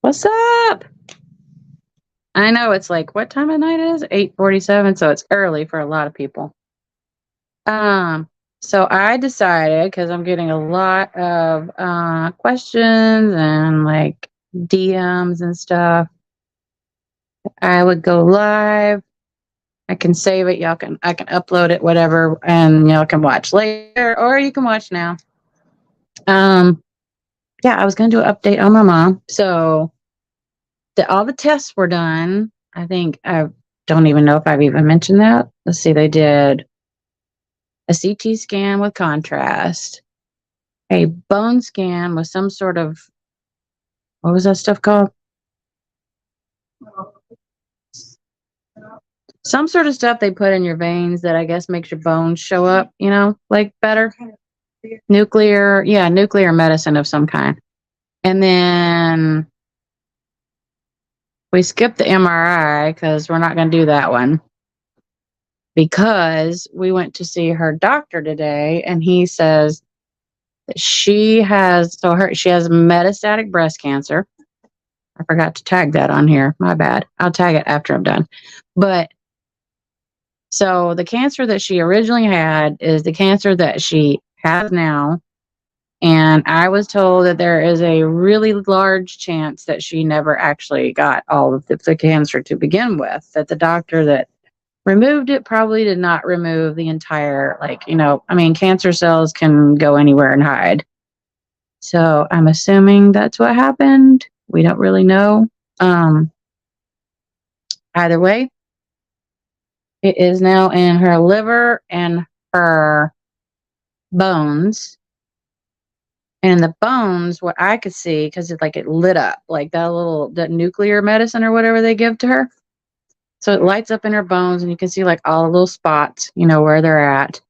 What's up? I know it's like what time of night it is? 8:47, so it's early for a lot of people. Um, so I decided because I'm getting a lot of questions and like DMs and stuff, I would go live. I can save it. I can upload it, whatever, and y'all can watch later or you can watch now. Um, yeah, I was gonna do an update on my mom. So all the tests were done. I think I don't even know if I've even mentioned that. Let's see, they did a CT scan with contrast, a bone scan with some sort of, what was that stuff called? Some sort of stuff they put in your veins that I guess makes your bones show up, like better. Nuclear medicine of some kind. And then we skipped the MRI because we're not going to do that one. Because we went to see her doctor today and he says that she has metastatic breast cancer. I forgot to tag that on here. My bad. I'll tag it after I'm done. But so the cancer that she originally had is the cancer that she has now. And I was told that there is a really large chance that she never actually got all of the cancer to begin with, that the doctor that removed it probably did not remove the entire, cancer cells can go anywhere and hide. So I'm assuming that's what happened. We don't really know. Either way, it is now in her liver and her bones. And the bones, what I could see, because it lit up, like that nuclear medicine or whatever they give to her. So it lights up in her bones and you can see like all the little spots, where they're at.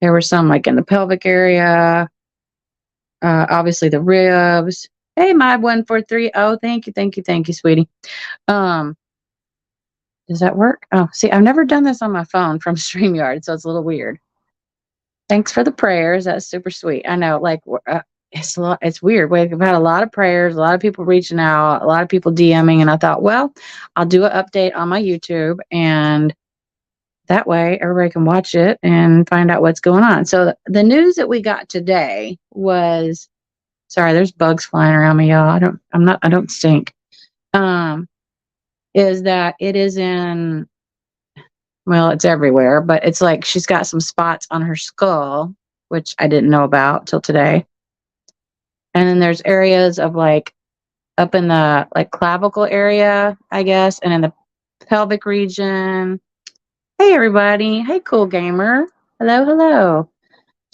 There were some like in the pelvic area, obviously the ribs. Hey, my 143. Oh, thank you, sweetie. Does that work? Oh, see, I've never done this on my phone from StreamYard, so it's a little weird. Thanks for the prayers. That's super sweet. I know, it's weird. We've had a lot of prayers, a lot of people reaching out, a lot of people DMing, and I thought, well, I'll do an update on my YouTube, and that way everybody can watch it and find out what's going on. So the news that we got today was, sorry, there's bugs flying around me, y'all. I don't stink. Is that it is in, well, it's everywhere, but it's like she's got some spots on her skull, which I didn't know about till today. And then there's areas of like up in the like clavicle area, I guess, and in the pelvic region. Hey, everybody. Hey, cool gamer. Hello.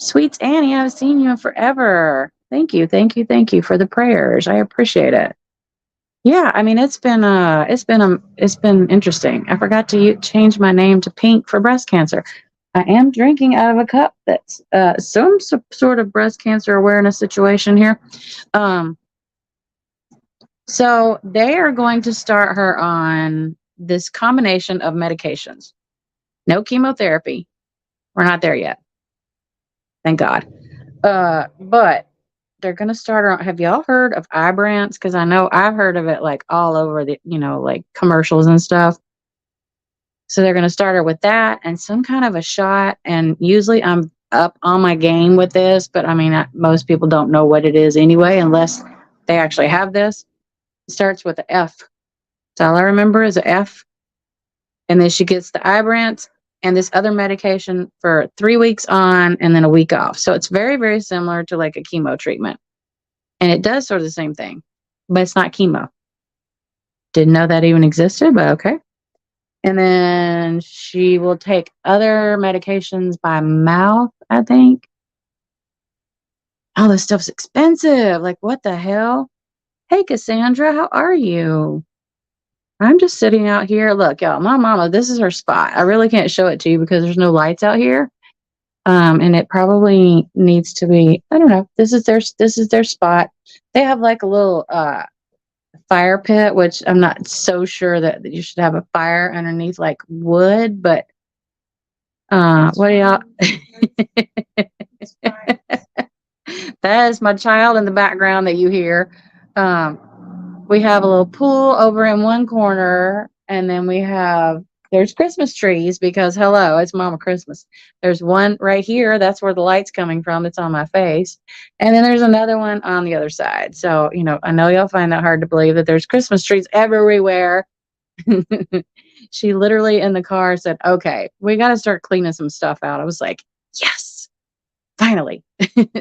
Sweets Annie, I haven't seen you in forever. Thank you for the prayers. I appreciate it. Yeah, I mean it's been interesting. I forgot to change my name to Pink for breast cancer. I am drinking out of a cup that's some sort of breast cancer awareness situation here. So they are going to start her on this combination of medications. No chemotherapy. We're not there yet. Thank God. But they're going to start her on. Have y'all heard of Ibrance? Because I know I've heard of it like all over the, like commercials and stuff. So they're going to start her with that and some kind of a shot. And usually I'm up on my game with this, but I mean, most people don't know what it is anyway, unless they actually have this. It starts with an F. That's all I remember is an F. And then she gets the Ibrance and this other medication for 3 weeks on and then a week off. So it's very, very similar to like a chemo treatment. And it does sort of the same thing, but it's not chemo. Didn't know that even existed, but okay. And then she will take other medications by mouth, I think. All this stuff's expensive. Like, what the hell? Hey, Cassandra, how are you? I'm just sitting out here. Look, y'all, my mama, this is her spot. I really can't show it to you because there's no lights out here. And it probably needs to be, I don't know. This is their spot. They have like a little fire pit, which I'm not so sure that you should have a fire underneath like wood, but what do y'all that is my child in the background that you hear. We have a little pool over in one corner, and then there's Christmas trees because hello, it's Mama Christmas. There's one right here. That's where the light's coming from. It's on my face. And then there's another one on the other side. So, I know y'all find that hard to believe that there's Christmas trees everywhere. She literally in the car said, okay, we got to start cleaning some stuff out. I was like, yes, finally.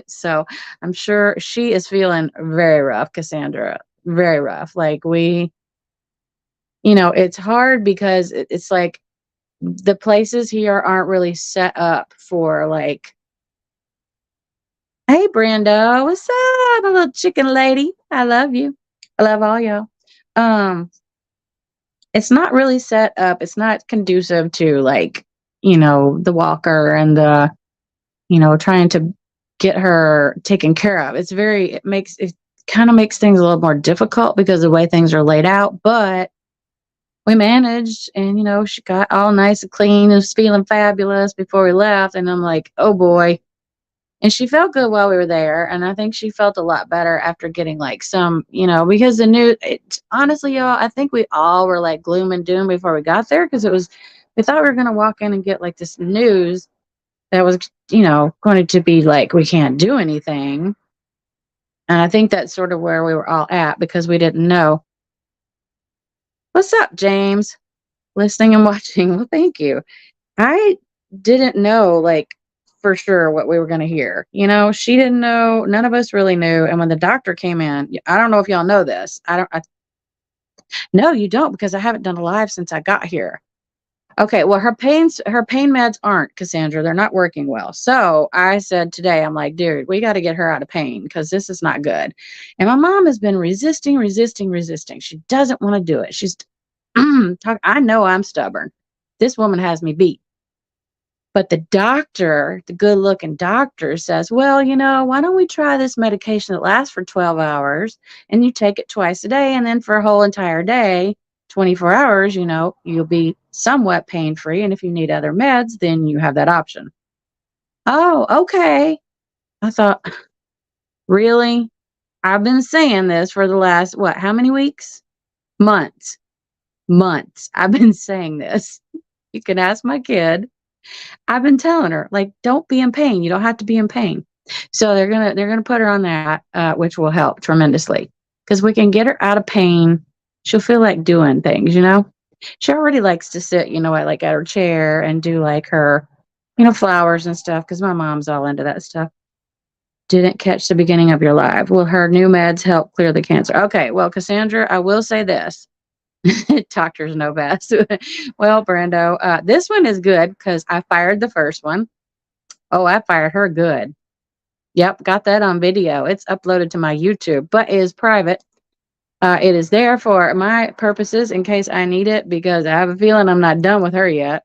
So I'm sure she is feeling very rough, Cassandra, very rough. Like it's hard because it's like the places here aren't really set up for like, hey, Brando, what's up, a little chicken lady? I love you. I love all y'all. Um, it's not really set up. It's not conducive to like, the walker and the, trying to get her taken care of. It kind of makes things a little more difficult because of the way things are laid out, but we managed and, she got all nice and clean and was feeling fabulous before we left. And I'm like, oh boy. And she felt good while we were there. And I think she felt a lot better after getting like some, because honestly, y'all, I think we all were like gloom and doom before we got there because we thought we were going to walk in and get like this news that was, going to be like, we can't do anything. And I think that's sort of where we were all at because we didn't know. What's up, James? Listening and watching. Well, thank you. I didn't know like for sure what we were going to hear. She didn't know. None of us really knew. And when the doctor came in, I don't know if y'all know this. No, you don't because I haven't done a live since I got here. Okay, well, her pain meds aren't, Cassandra. They're not working well. So I said today, I'm like, dude, we got to get her out of pain because this is not good. And my mom has been resisting. She doesn't want to do it. She's I know I'm stubborn. This woman has me beat. But the doctor, the good looking doctor says, well, why don't we try this medication that lasts for 12 hours and you take it twice a day. And then for a whole entire day, 24 hours, you'll be somewhat pain free. And if you need other meds, then you have that option. Oh, okay. I thought, really? I've been saying this for the last, how many weeks? Months. I've been saying this. You can ask my kid. I've been telling her, like, don't be in pain. You don't have to be in pain. So they're gonna put her on that, which will help tremendously because we can get her out of pain. She'll feel like doing things, She already likes to sit, at her chair and do like her, flowers and stuff because my mom's all into that stuff. Didn't catch the beginning of your live. Will her new meds help clear the cancer? Okay, well, Cassandra, I will say this. Doctors know best. Well, Brando, this one is good because I fired the first one. Oh, I fired her good. Yep, got that on video. It's uploaded to my YouTube, but it is private. It is there for my purposes in case I need it because I have a feeling I'm not done with her yet.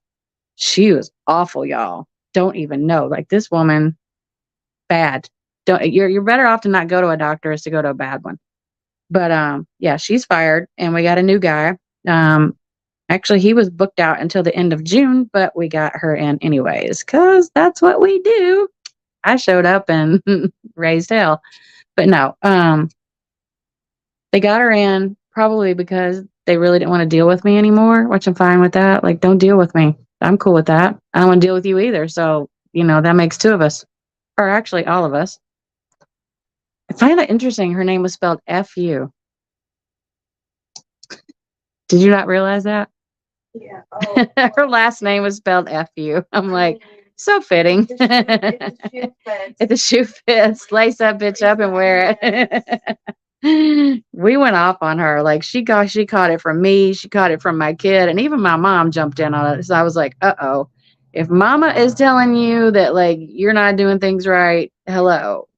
She was awful, y'all. Don't even know. Like this woman, bad. You're better off to not go to a doctor as to go to a bad one. But yeah, she's fired and we got a new guy. Actually, he was booked out until the end of June, but we got her in anyways because that's what we do. I showed up and raised hell. But no, they got her in probably because they really didn't want to deal with me anymore, which I'm fine with that. Like, don't deal with me. I'm cool with that. I don't want to deal with you either. So, that makes two of us, or actually all of us. I find it interesting. Her name was spelled F-U. Did you not realize that? Yeah. Oh, her last name was spelled F-U. I'm like, so fitting. If the shoe fits, lace that bitch up and wear it. We went off on her. Like she caught it from me. She caught it from my kid. And even my mom jumped in on it. So I was like, uh-oh. If mama is telling you that like you're not doing things right, hello.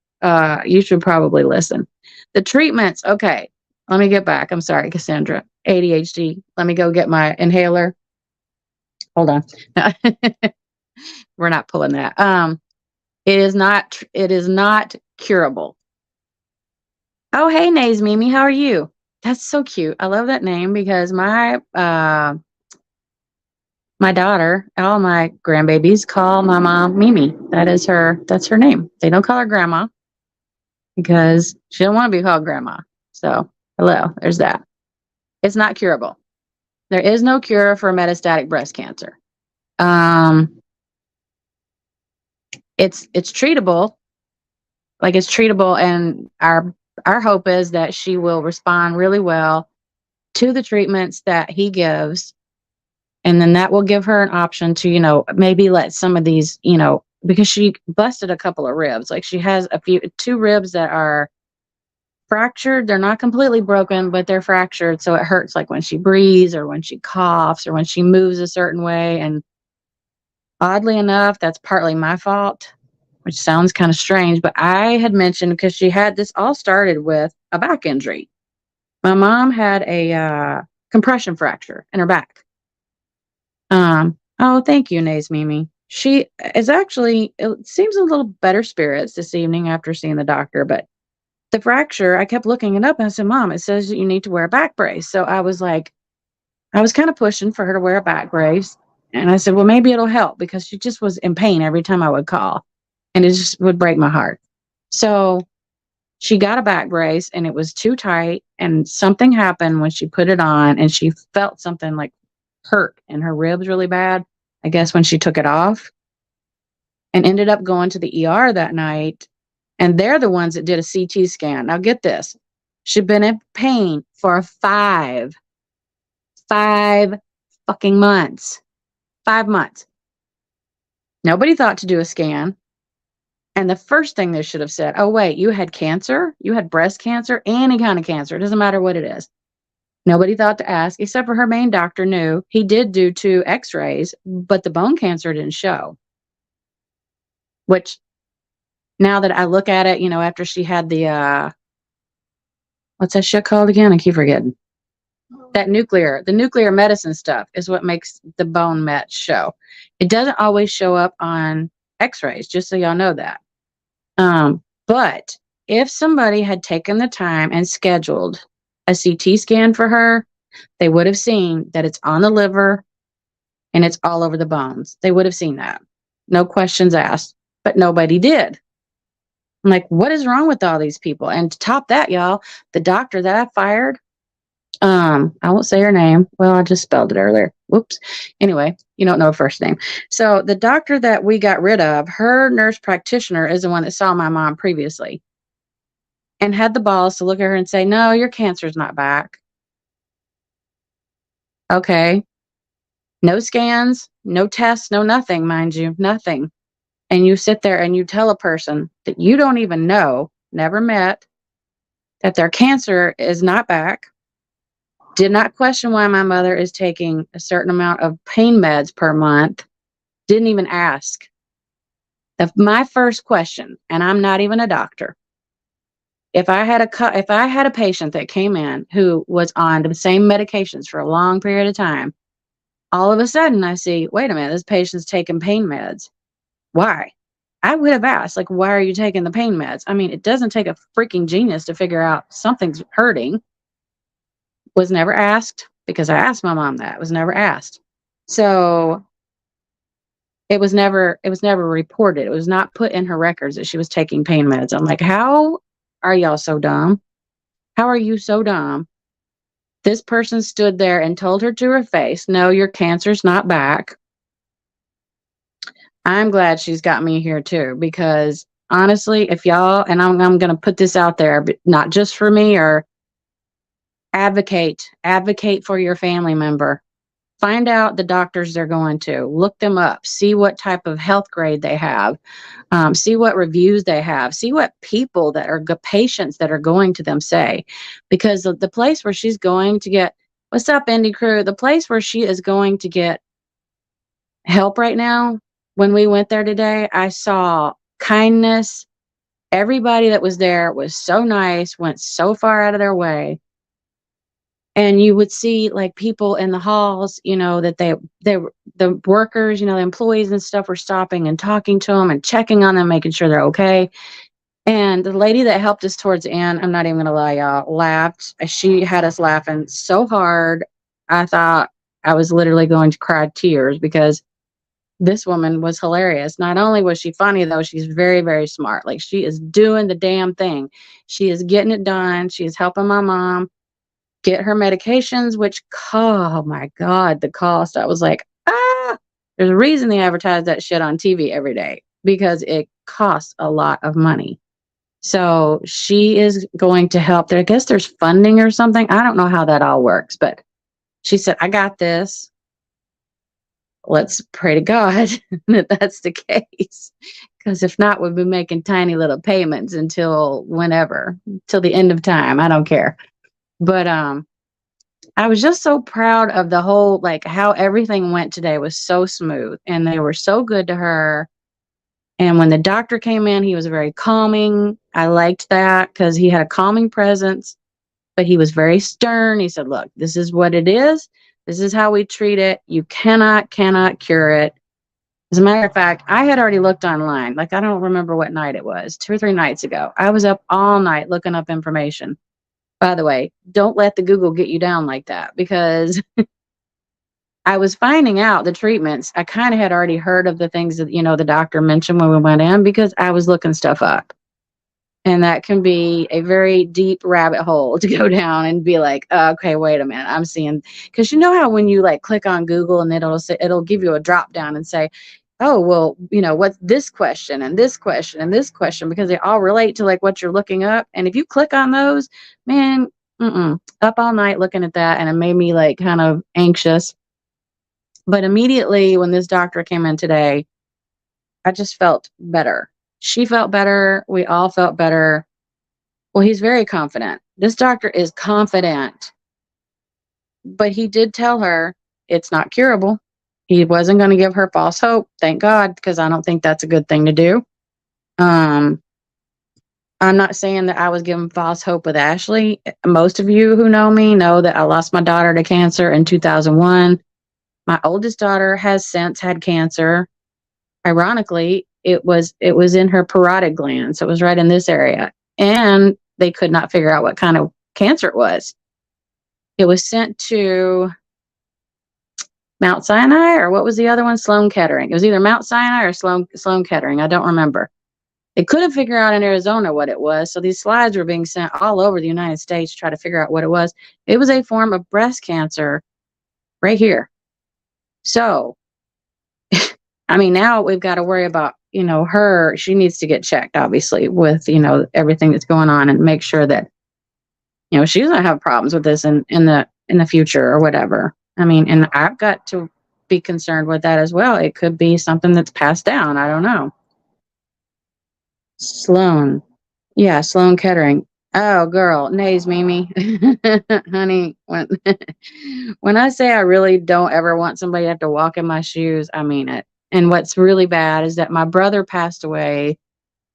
You should probably listen. The treatments, okay. Let me get back. I'm sorry, Cassandra. ADHD. Let me go get my inhaler. Hold on. We're not pulling that. It is not curable. Oh, hey, Nays Mimi, how are you? That's so cute. I love that name because my daughter, all my grandbabies call my mom Mimi. That's her name. They don't call her grandma because she don't want to be called grandma. So Hello, there's that. It's not curable. There is no cure for metastatic breast cancer. Um, it's treatable, like it's treatable, and our hope is that she will respond really well to the treatments that he gives, and then that will give her an option to, maybe let some of these, because she busted a couple of ribs. Like she has two ribs that are fractured. They're not completely broken, but they're fractured. So it hurts like when she breathes or when she coughs or when she moves a certain way. And oddly enough, that's partly my fault, which sounds kind of strange, but I had mentioned because she had this all started with a back injury. My mom had a compression fracture in her back. Oh, thank you, Nays Mimi. She is actually, it seems a little better spirits this evening after seeing the doctor, but the fracture, I kept looking it up and I said, Mom, it says that you need to wear a back brace. So I was like, I was kind of pushing for her to wear a back brace. And I said, well, maybe it'll help because she just was in pain every time I would call. And it just would break my heart. So she got a back brace and it was too tight. And something happened when she put it on and she felt something like hurt in her ribs really bad, I guess, when she took it off, and ended up going to the ER that night. And they're the ones that did a CT scan. Now, get this. She'd been in pain for five fucking months. 5 months. Nobody thought to do a scan. And the first thing they should have said, oh, wait, you had cancer? You had breast cancer? Any kind of cancer. It doesn't matter what it is. Nobody thought to ask, except for her main doctor knew. He did do 2 x-rays, but the bone cancer didn't show. Which, now that I look at it, after she had the, what's that shit called again? I keep forgetting. The nuclear medicine stuff is what makes the bone met show. It doesn't always show up on x-rays, just so y'all know that. But if somebody had taken the time and scheduled a CT scan for her, they would have seen that it's on the liver and it's all over the bones. They would have seen that. No questions asked, but nobody did. I'm like, what is wrong with all these people? And to top that, y'all, the doctor that I fired, I won't say her name. Well, I just spelled it earlier. Whoops. Anyway, you don't know her first name. So the doctor that we got rid of, her nurse practitioner is the one that saw my mom previously and had the balls to look at her and say, no, your cancer's not back. Okay. No scans, no tests, no nothing, mind you, nothing. And you sit there and you tell a person that you don't even know, never met, that their cancer is not back. Did not question why my mother is taking a certain amount of pain meds per month. Didn't even ask. My first question, and I'm not even a doctor, if I had a patient that came in who was on the same medications for a long period of time, all of a sudden I see, wait a minute, this patient's taking pain meds. Why? I would have asked, like, why are you taking the pain meds? I mean, it doesn't take a freaking genius to figure out something's hurting. Was never asked because I asked my mom that. It was never asked. So it was never reported. It was not put in her records that she was taking pain meds. I'm like, how are y'all so dumb? How are you so dumb? This person stood there and told her to her face, no, your cancer's not back. I'm glad she's got me here too, because honestly, if y'all, and I'm going to put this out there, but not just for me, or advocate for your family member. Find out the doctors they're going to, look them up, see what type of health grade they have, see what reviews they have, see what people that are patients that are going to them say, because the place where she's going to get, what's up, Indie Crew? The place where she is going to get help right now, when we went there today, I saw kindness. Everybody that was there was so nice, went so far out of their way. And you would see like people in the halls, that the workers, the employees and stuff were stopping and talking to them and checking on them, making sure they're okay. And the lady that helped us towards the end, I'm not even going to lie, y'all, laughed. She had us laughing so hard. I thought I was literally going to cry tears because this woman was hilarious. Not only was she funny, though, she's very, very smart. Like, she is doing the damn thing. She is getting it done. She is helping my mom. get her medications, which, oh my God, the cost. I was like, there's a reason they advertise that shit on TV every day because it costs a lot of money. So she is going to help there. I guess there's funding or something. I don't know how that all works, but she said, I got this. Let's pray to God that that's the case. Because if not, we'll be making tiny little payments until whenever, till the end of time. I don't care. But I was just so proud of the whole, like how everything went today was so smooth and they were so good to her. And when the doctor came in, he was very calming. I liked that because he had a calming presence, but he was very stern. He said, look, this is what it is. This is how we treat it. You cannot cure it. As a matter of fact, I had already looked online. Like, I don't remember what night it was, 2 or 3 nights ago. I was up all night looking up information. By the way, don't let the Google get you down like that because I was finding out the treatments. I kind of had already heard of the things that, the doctor mentioned when we went in because I was looking stuff up. And that can be a very deep rabbit hole to go down and be like, okay, wait a minute. I'm seeing, because you know how when you like click on Google and it'll give you a drop down and say, oh, well, what's this question and this question and this question, because they all relate to like what you're looking up. And if you click on those, man, up all night looking at that. And it made me like kind of anxious. But immediately when this doctor came in today, I just felt better. She felt better. We all felt better. Well, he's very confident. This doctor is confident. But he did tell her it's not curable. He wasn't going to give her false hope. Thank God, because I don't think that's a good thing to do. I'm not saying that I was given false hope with Ashley. Most of you who know me know that I lost my daughter to cancer in 2001. My oldest daughter has since had cancer. Ironically, it was in her parotid gland, so it was right in this area, and they could not figure out what kind of cancer it was. It was sent to Mount Sinai, or what was the other one? Sloan Kettering. It was either Mount Sinai or Sloan Kettering. I don't remember. They couldn't figure out in Arizona what it was, so these slides were being sent all over the United States to try to figure out what it was. It was a form of breast cancer right here. So, I mean, now we've got to worry about, her. She needs to get checked, obviously, with, everything that's going on and make sure that, she doesn't have problems with this in the future or whatever. I mean, and I've got to be concerned with that as well. It could be something that's passed down. I don't know. Sloan. Yeah, Sloan Kettering. Oh, girl, nays Mimi. Honey, when I say I really don't ever want somebody to have to walk in my shoes, I mean it. And what's really bad is that my brother passed away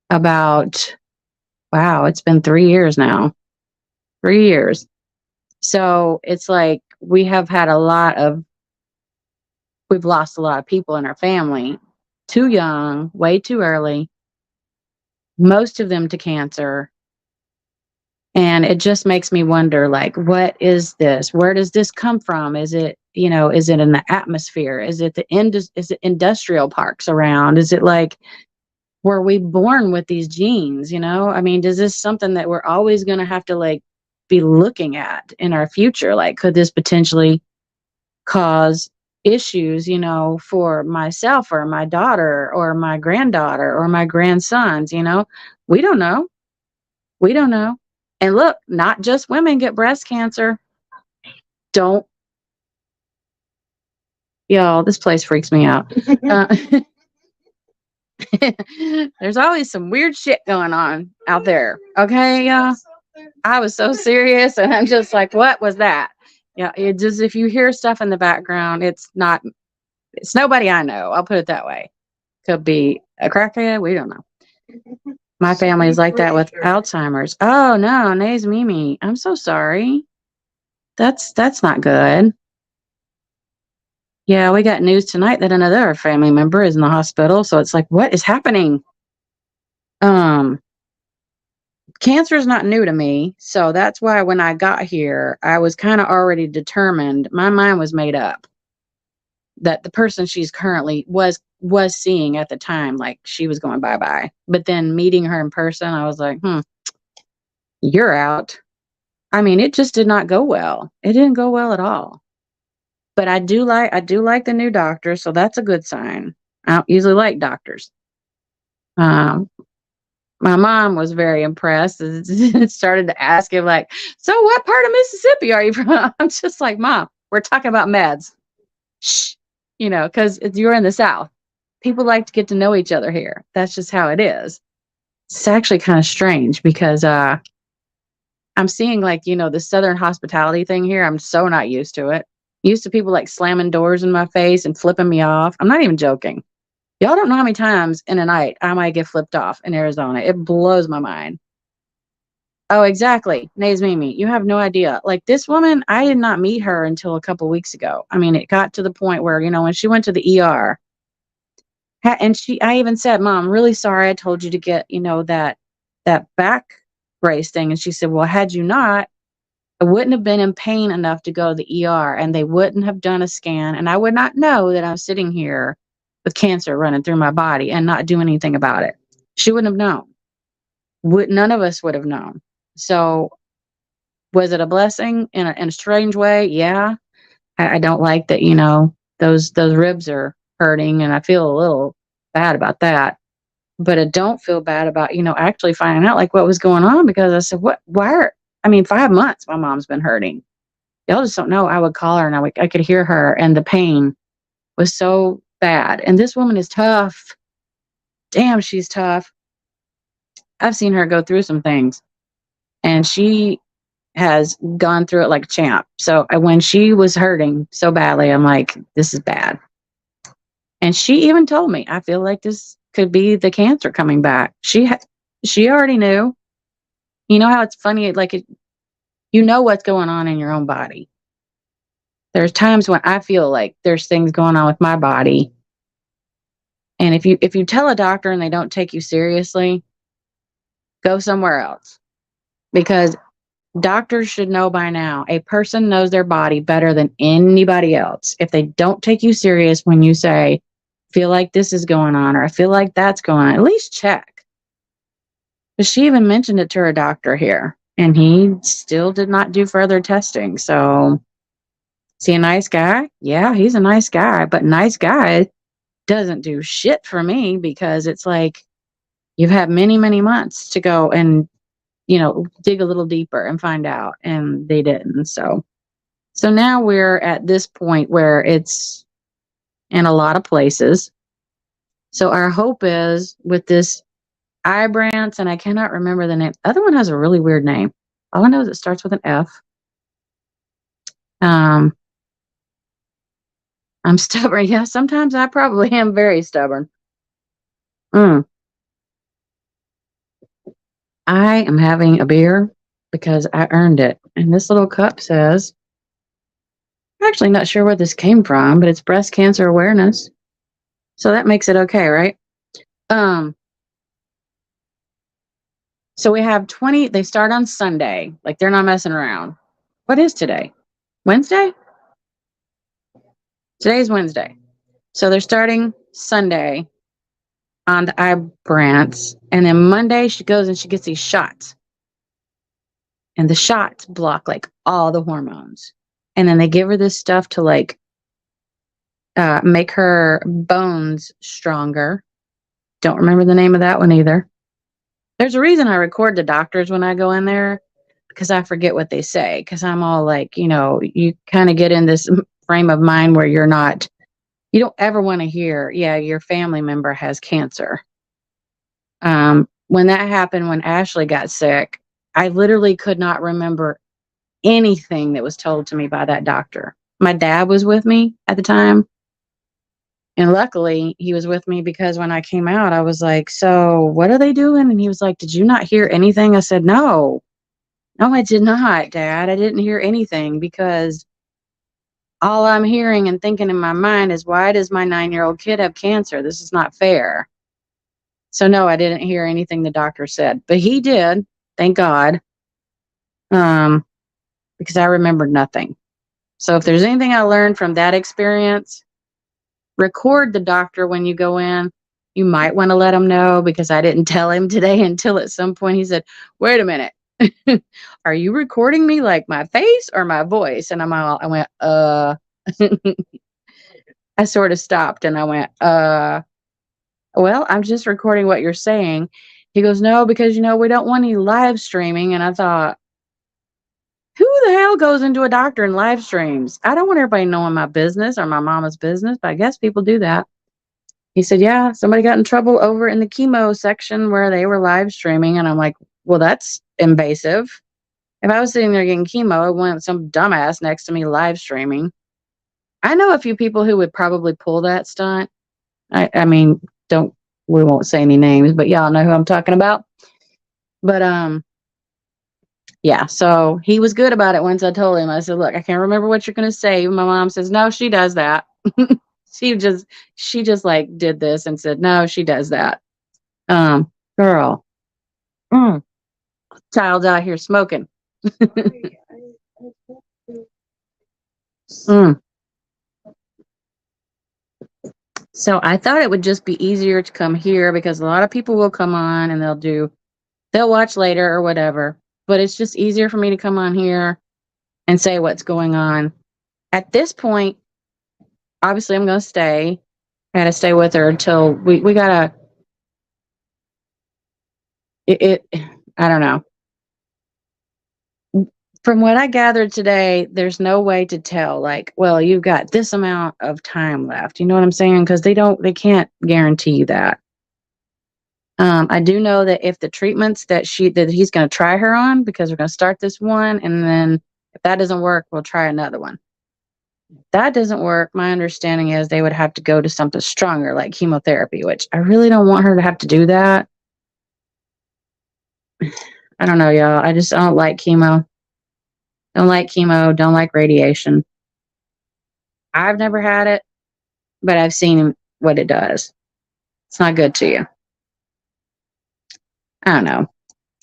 about, wow, it's been 3 years now. 3 years. So it's like we've lost a lot of people in our family. Too young, way too early. Most of them to cancer. And it just makes me wonder, like, what is this? Where does this come from? Is it, is it in the atmosphere? Is it is it industrial parks around? Is it like, were we born with these genes? I mean, is this something that we're always going to have to like be looking at in our future? Like, could this potentially cause issues, for myself or my daughter or my granddaughter or my grandsons? We don't know. We don't know. And look, not just women get breast cancer. Y'all, this place freaks me out. There's always some weird shit going on out there. Okay, y'all. I was so serious, and I'm just like, what was that? Yeah, it just, if you hear stuff in the background, it's nobody I know. I'll put it that way. Could be a crackhead. We don't know. My family is like that with Alzheimer's. Oh no, nays Mimi. I'm so sorry. That's not good. Yeah, we got news tonight that another family member is in the hospital. So it's like, what is happening? Cancer is not new to me. So that's why when I got here, I was kind of already determined. My mind was made up that the person she's currently was seeing at the time, like she was going bye-bye. But then meeting her in person, I was like, you're out. I mean, it just did not go well. It didn't go well at all. But I do like the new doctor, so that's a good sign. I don't usually like doctors. Um, my mom was very impressed and started to ask him like, "So what part of Mississippi are you from?" I'm just like, "Mom, we're talking about meds." Shh, because you're in the South. People like to get to know each other here. That's just how it is. It's actually kind of strange because I'm seeing like, the Southern hospitality thing here. I'm so not used to it. Used to people like slamming doors in my face and flipping me off. I'm not even joking. Y'all don't know how many times in a night I might get flipped off in Arizona. It blows my mind. Oh, exactly. Nays Mimi. You have no idea. Like this woman, I did not meet her until a couple weeks ago. I mean, it got to the point where, when she went to the ER, and I even said, "Mom, I'm really sorry I told you to get, that back brace thing." And she said, "Well, had you not, I wouldn't have been in pain enough to go to the ER and they wouldn't have done a scan. And I would not know that I'm sitting here with cancer running through my body and not doing anything about it." She wouldn't have known. None of us would have known. So was it a blessing in a strange way? Yeah. I don't like that, those ribs are hurting and I feel a little bad about that. But I don't feel bad about, actually finding out like what was going on because I said, I mean, 5 months my mom's been hurting. Y'all just don't know. I would call her and I could hear her and the pain was so bad. And this woman is tough. Damn, she's tough. I've seen her go through some things and she has gone through it like a champ. So when she was hurting so badly, I'm like, this is bad. And she even told me, I feel like this could be the cancer coming back. She already knew. You know how it's funny, like you know what's going on in your own body. There's times when I feel like there's things going on with my body. And if you tell a doctor and they don't take you seriously, go somewhere else. Because doctors should know by now. A person knows their body better than anybody else. If they don't take you serious when you say, "Feel like this is going on," or "I feel like that's going on," at least check. But she even mentioned it to her doctor here, and he still did not do further testing. So, is he a nice guy? Yeah, he's a nice guy, but nice guy doesn't do shit for me because it's like you've had many, many months to go and, dig a little deeper and find out. And they didn't. So now we're at this point where it's in a lot of places. So our hope is with this Ibrance, and I cannot remember the name. The other one has a really weird name. All I know is it starts with an F. Um, I'm stubborn. Yeah, sometimes I probably am very stubborn. Mm. I am having a beer because I earned it. And this little cup says, I'm actually not sure where this came from, but it's breast cancer awareness. So that makes it okay, right? Um, so we have 20, they start on Sunday. Like they're not messing around. What is today? Wednesday? Today's Wednesday. So they're starting Sunday on the Ibrance. And then Monday she goes and she gets these shots. And the shots block like all the hormones. And then they give her this stuff to like make her bones stronger. Don't remember the name of that one either. There's a reason I record the doctors when I go in there because I forget what they say. Because I'm all like, you kind of get in this frame of mind where you don't ever want to hear, yeah, your family member has cancer. When that happened, when Ashley got sick, I literally could not remember anything that was told to me by that doctor. My dad was with me at the time. And luckily, he was with me because when I came out, I was like, "So, what are they doing?" And he was like, "Did you not hear anything?" I said, "No, no, I did not, Dad. I didn't hear anything because all I'm hearing and thinking in my mind is, why does my 9-year-old kid have cancer? This is not fair." So, no, I didn't hear anything the doctor said, but he did, thank God, um, because I remembered nothing. So, if there's anything I learned from that experience, record the doctor when you go in. You might want to let him know because I didn't tell him today until at some point he said, "Wait a minute. Are you recording me like my face or my voice? And I went, I sort of stopped and I went, well, I'm just recording what you're saying. He goes, no, because, we don't want any live streaming. And I thought, who the hell goes into a doctor and live streams? I don't want everybody knowing my business or my mama's business, but I guess people do that. He said, yeah, somebody got in trouble over in the chemo section where they were live streaming. And I'm like, well, that's invasive. If I was sitting there getting chemo, I want some dumbass next to me live streaming. I know a few people who would probably pull that stunt. I mean, we won't say any names, but y'all know who I'm talking about. But yeah, so he was good about it once I told him. I said, look, I can't remember what you're gonna say. My mom says, no, she does that. she just like did this and said, no, she does that. Girl. Child's out here smoking. So I thought it would just be easier to come here because a lot of people will come on and they'll watch later or whatever. But it's just easier for me to come on here and say what's going on. At this point, obviously I'm going to stay. I got to stay with her until we got to, I don't know. From what I gathered today, there's no way to tell, like, well, you've got this amount of time left. You know what I'm saying? Because they can't guarantee you that. I do know that if the treatments that he's going to try her on, because we're going to start this one, and then if that doesn't work, we'll try another one. If that doesn't work, my understanding is they would have to go to something stronger, like chemotherapy, which I really don't want her to have to do that. I don't know, y'all. I don't like chemo. Don't like chemo. Don't like radiation. I've never had it, but I've seen what it does. It's not good to you. I don't know.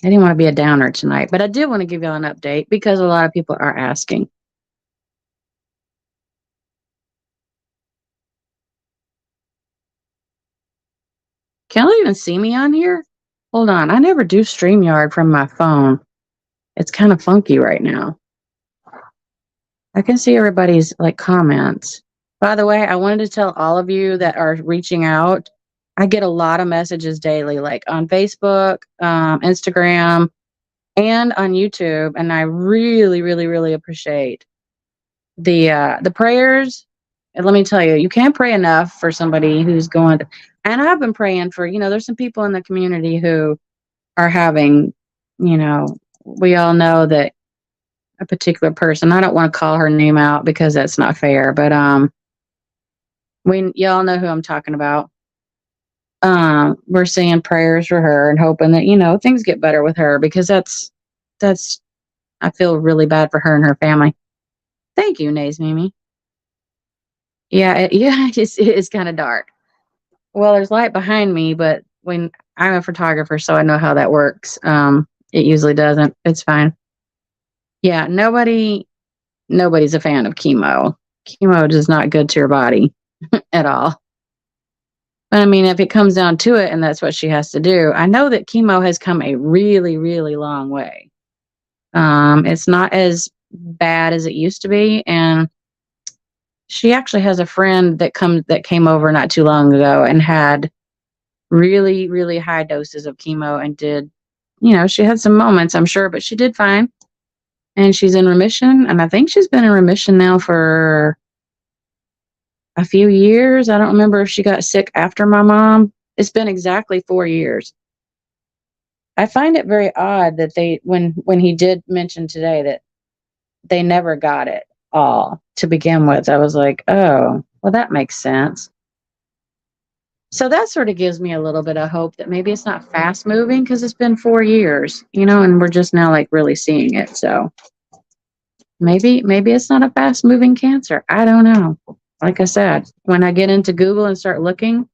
I didn't want to be a downer tonight, but I did want to give y'all an update because a lot of people are asking. Can you even see me on here? Hold on. I never do StreamYard from my phone. It's kind of funky right now. I can see everybody's comments. By the way, I wanted to tell all of you that are reaching out. I get a lot of messages daily, like on Facebook, Instagram, and on YouTube. And I really, really, really appreciate the prayers. And let me tell you, you can't pray enough for somebody who's going to, and I've been praying for, there's some people in the community who are having, we all know that a particular person, I don't want to call her name out because that's not fair, but y'all know who I'm talking about. We're saying prayers for her and hoping that, things get better with her because that's, I feel really bad for her and her family. Thank you, Nays Mimi. Yeah, it's kind of dark. Well, there's light behind me, but when I'm a photographer, so I know how that works. It usually doesn't. It's fine. Yeah, nobody's a fan of chemo. Chemo is not good to your body at all. But I mean, if it comes down to it and that's what she has to do, I know that chemo has come a really, really long way. It's not as bad as it used to be. And she actually has a friend that came over not too long ago and had really, really high doses of chemo and did, she had some moments, I'm sure, but she did fine. And she's in remission. And I think she's been in remission now for a few years. I don't remember if she got sick after my mom. It's been exactly 4 years. I find it very odd that when he did mention today that they never got it all to begin with, I was like, oh, well, that makes sense. So that sort of gives me a little bit of hope that maybe it's not fast moving because it's been 4 years, and we're just now really seeing it. So maybe it's not a fast moving cancer. I don't know. Like I said, when I get into Google and start looking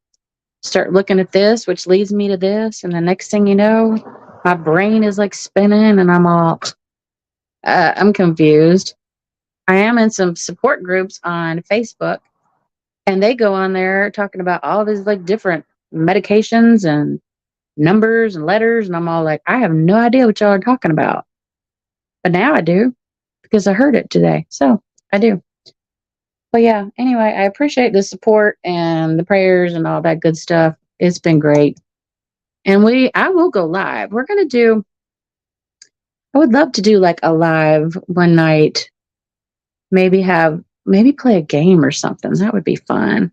at this, which leads me to this. And the next thing you know, my brain is spinning and I'm confused. I am in some support groups on Facebook and they go on there talking about all these different medications and numbers and letters. And I'm all like, I have no idea what y'all are talking about. But now I do because I heard it today. So I do. But yeah, anyway, I appreciate the support and the prayers and all that good stuff. It's been great. And I will go live. I would love to do like a live one night, maybe play a game or something. That would be fun.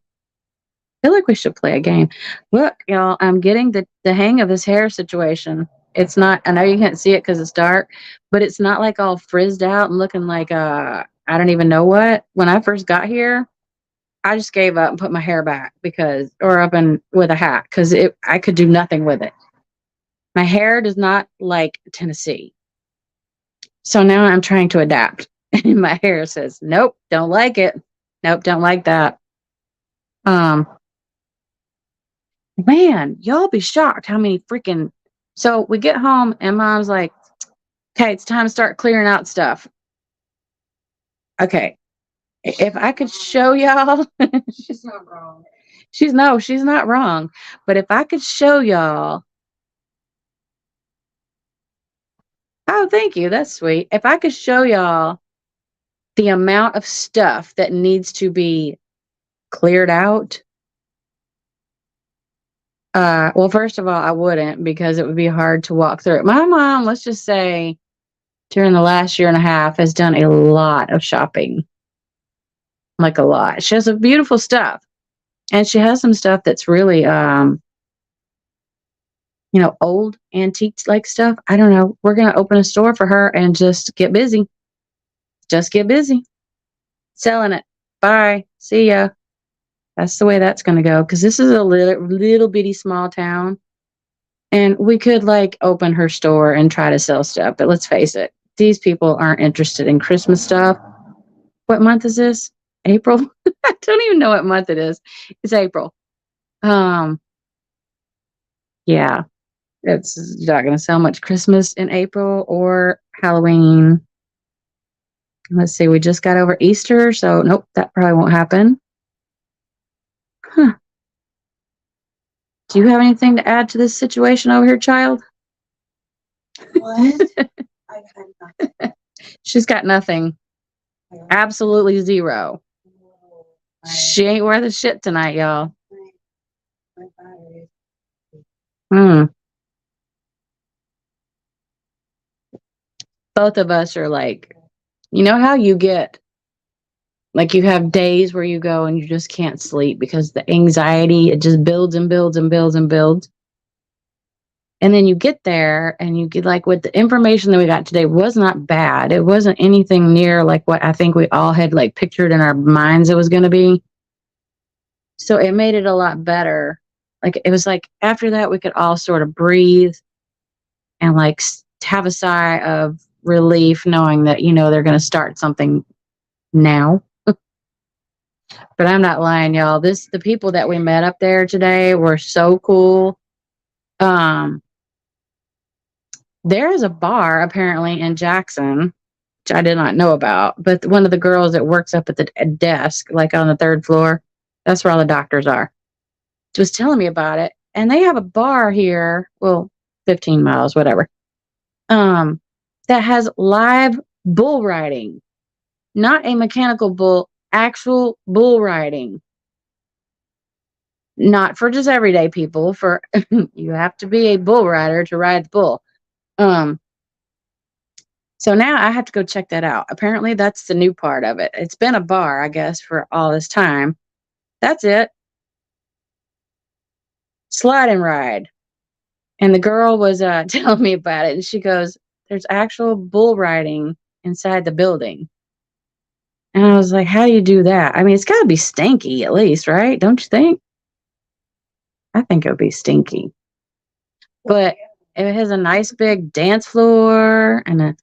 I feel like we should play a game. Look, y'all, I'm getting the hang of this hair situation. It's not, I know you can't see it because it's dark, but it's not like all frizzed out and looking like, I don't even know what. When I first got here, I just gave up and put my hair back or up and with a hat because I could do nothing with it. My hair does not like Tennessee. So now I'm trying to adapt. And my hair says, nope, don't like it. Nope, don't like that. Man, y'all be shocked how many freaking. So we get home and mom's like, okay, it's time to start clearing out stuff. Okay. If I could show y'all, She's not wrong. she's not wrong. But if I could show y'all, oh, thank you. That's sweet. If I could show y'all the amount of stuff that needs to be cleared out. Well, first of all, I wouldn't because it would be hard to walk through it. My mom, let's just say, during the last year and a half, has done a lot of shopping. Like a lot. She has some beautiful stuff. And she has some stuff that's really old antique like stuff. I don't know. We're gonna open a store for her and just get busy. Just get busy. Selling it. Bye. See ya. That's the way that's gonna go. Cause this is a little bitty small town. And we could like open her store and try to sell stuff. But let's face it, these people aren't interested in Christmas stuff. What month is this? April? I don't even know what month it is. It's April. Um, yeah, it's not going to sell much Christmas in April or Halloween. Let's see, we just got over Easter, so nope, that probably won't happen. Huh. Do you have anything to add to this situation over here, child? What? I had nothing. She's got nothing. Absolutely zero. She ain't worth a shit tonight, y'all. Both of us are like, you know how you get, like you have days where you go and you just can't sleep because the anxiety, it just builds and builds and builds and builds. And then you get there and you get like with the information that we got today was not bad. It wasn't anything near like what I think we all had like pictured in our minds it was going to be. So it made it a lot better. Like it was like after that, we could all sort of breathe and like have a sigh of relief knowing that, they're going to start something now. But I'm not lying, y'all. The people that we met up there today were so cool. There is a bar apparently in Jackson, which I did not know about, but one of the girls that works up at the desk, like on the third floor, that's where all the doctors are, was telling me about it. And they have a bar here, well, 15 miles, whatever, that has live bull riding, not a mechanical bull, actual bull riding. Not for just everyday people, for you have to be a bull rider to ride the bull. So now I have to go check that out. Apparently that's the new part of it. It's been a bar, I guess, for all this time. That's it. Slide and ride. And the girl was telling me about it, and she goes, there's actual bull riding inside the building. And I was like, how do you do that? I mean, it's got to be stinky at least, right? Don't you think? I think it would be stinky. But it has a nice big dance floor and a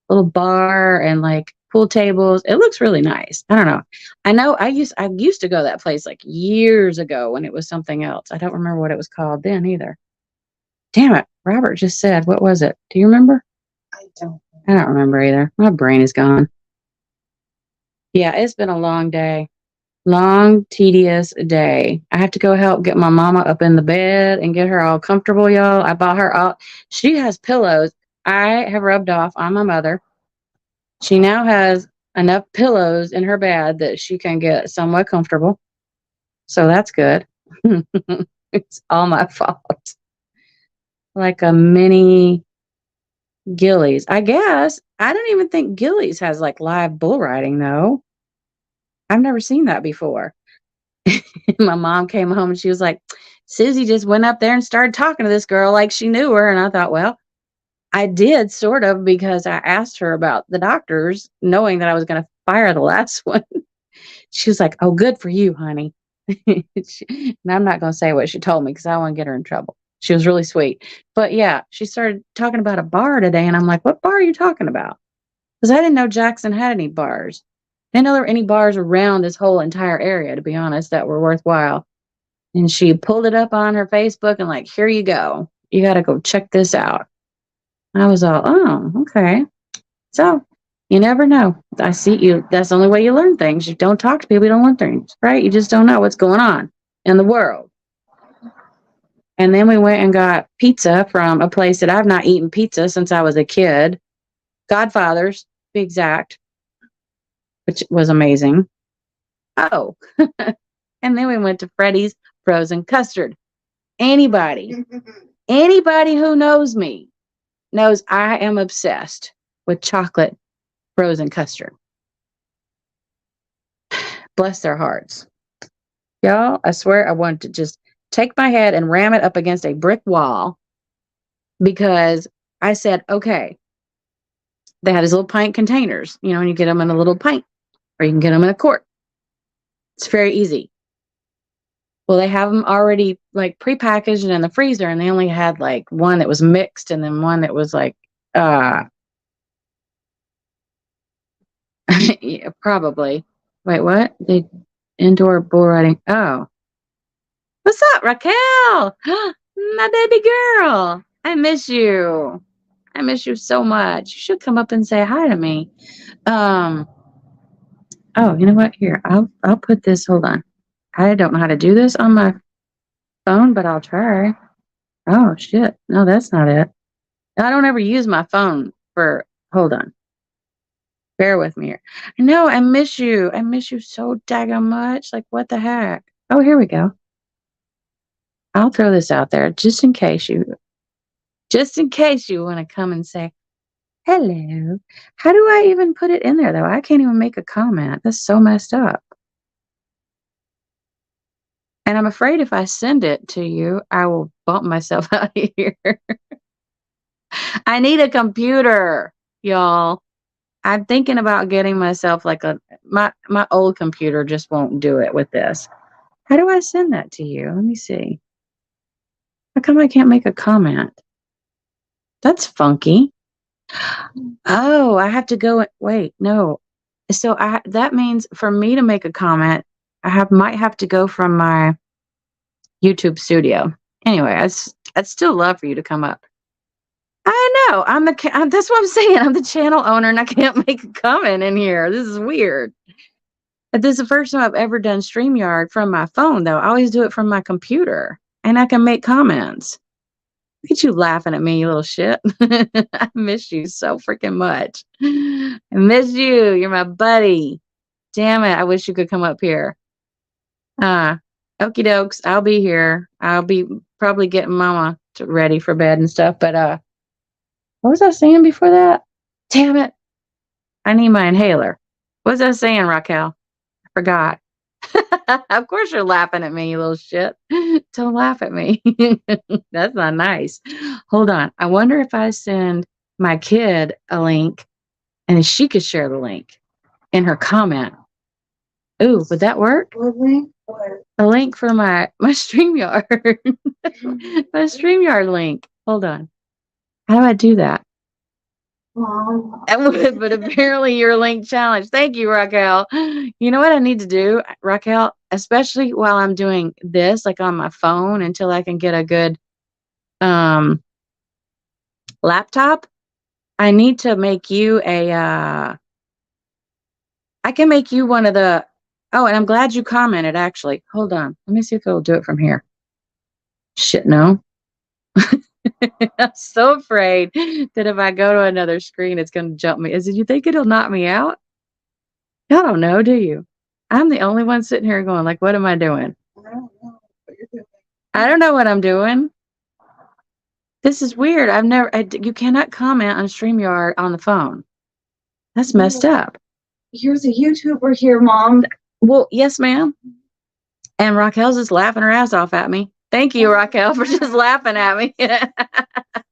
little bar and like pool tables. It looks really nice. I don't know. I used to go to that place like years ago when it was something else. I don't remember what it was called then either. Damn it. Robert just said, what was it? Do you remember? I don't. I don't remember either. My brain is gone. Yeah, it's been a long day. Long, tedious day. I have to go help get my mama up in the bed and get her all comfortable, y'all. I bought her all. She has pillows I have rubbed off on my mother. She now has enough pillows in her bed that she can get somewhat comfortable. So that's good. It's all my fault. Like a mini Gillies. I guess. I don't even think Gillies has like live bull riding though. I've never seen that before. My mom came home and she was like, Susie just went up there and started talking to this girl like she knew her. And I thought, well, I did sort of because I asked her about the doctors, knowing that I was going to fire the last one. She was like, oh, good for you, honey. And I'm not going to say what she told me because I don't want to get her in trouble. She was really sweet. But yeah, she started talking about a bar today. And I'm like, what bar are you talking about? Because I didn't know Jackson had any bars. I didn't know there were any bars around this whole entire area, to be honest, that were worthwhile. And she pulled it up on her Facebook and like, here you go. You got to go check this out. I was all, oh, okay. So you never know. I see you. That's the only way you learn things. You don't talk to people, you don't learn things, right? You just don't know what's going on in the world. And then we went and got pizza from a place that I've not eaten pizza since I was a kid. Godfather's, to be exact, which was amazing. Oh, and then we went to Freddy's frozen custard. Anybody, anybody who knows me knows I am obsessed with chocolate frozen custard. Bless their hearts. Y'all, I swear I wanted to just take my head and ram it up against a brick wall because I said, okay, they had these little pint containers, and you get them in a little pint or you can get them in a quart. It's very easy. Well, they have them already like prepackaged and in the freezer, and they only had like one that was mixed and then one that was like, yeah, probably. Wait, what? The indoor bull riding. Oh, what's up, Raquel? My baby girl. I miss you. I miss you so much. You should come up and say hi to me. Oh, you know what? Here, I'll put this. Hold on. I don't know how to do this on my phone, but I'll try. Oh shit. No, that's not it. I don't ever use my phone for. Hold on. Bear with me here. No, I miss you. I miss you so daggone much. Like what the heck? Oh, here we go. I'll throw this out there just in case you want to come and say hello. How do I even put it in there though? I can't even make a comment. That's so messed up. And I'm afraid if I send it to you, I will bump myself out of here. I need a computer, y'all. I'm thinking about getting myself like my old computer just won't do it with this. How do I send that to you? Let me see. How come I can't make a comment? That's funky. Oh, I have to go. Wait, no. So that means for me to make a comment, might have to go from my YouTube studio. Anyway, I'd still love for you to come up. I know. That's what I'm saying. I'm the channel owner and I can't make a comment in here. This is weird. This is the first time I've ever done StreamYard from my phone, though. I always do it from my computer and I can make comments. Look at you laughing at me, you little shit. I miss you so freaking much. I miss you. You're my buddy. Damn it. I wish you could come up here. Okie dokes. I'll be here. I'll be probably getting Mama ready for bed and stuff. But what was I saying before that? Damn it. I need my inhaler. What was I saying, Raquel? I forgot. Of course you're laughing at me, you little shit. Don't laugh at me. That's not nice. Hold on. I wonder if I send my kid a link and she could share the link in her comment. Ooh, would that work? What link? What? A link for my StreamYard. My StreamYard link. Hold on. How do I do that? I would, but apparently you're link challenged. Thank you, Raquel. You know what I need to do, Raquel, especially while I'm doing this, like on my phone, until I can get a good laptop. I need to make you I can make you one of the. Oh, and I'm glad you commented. Actually, hold on. Let me see if it'll do it from here. Shit, no. I'm so afraid that if I go to another screen, it's going to jump me. Is it, you think it'll knock me out? Y'all don't know, do you? I'm the only one sitting here going, like, what am I doing? I don't know what you're doing. I don't know what I'm doing. This is weird. You cannot comment on StreamYard on the phone. That's messed up. Here's a YouTuber here, Mom. Well, yes, ma'am. And Raquel's just laughing her ass off at me. Thank you, Raquel, for just laughing at me.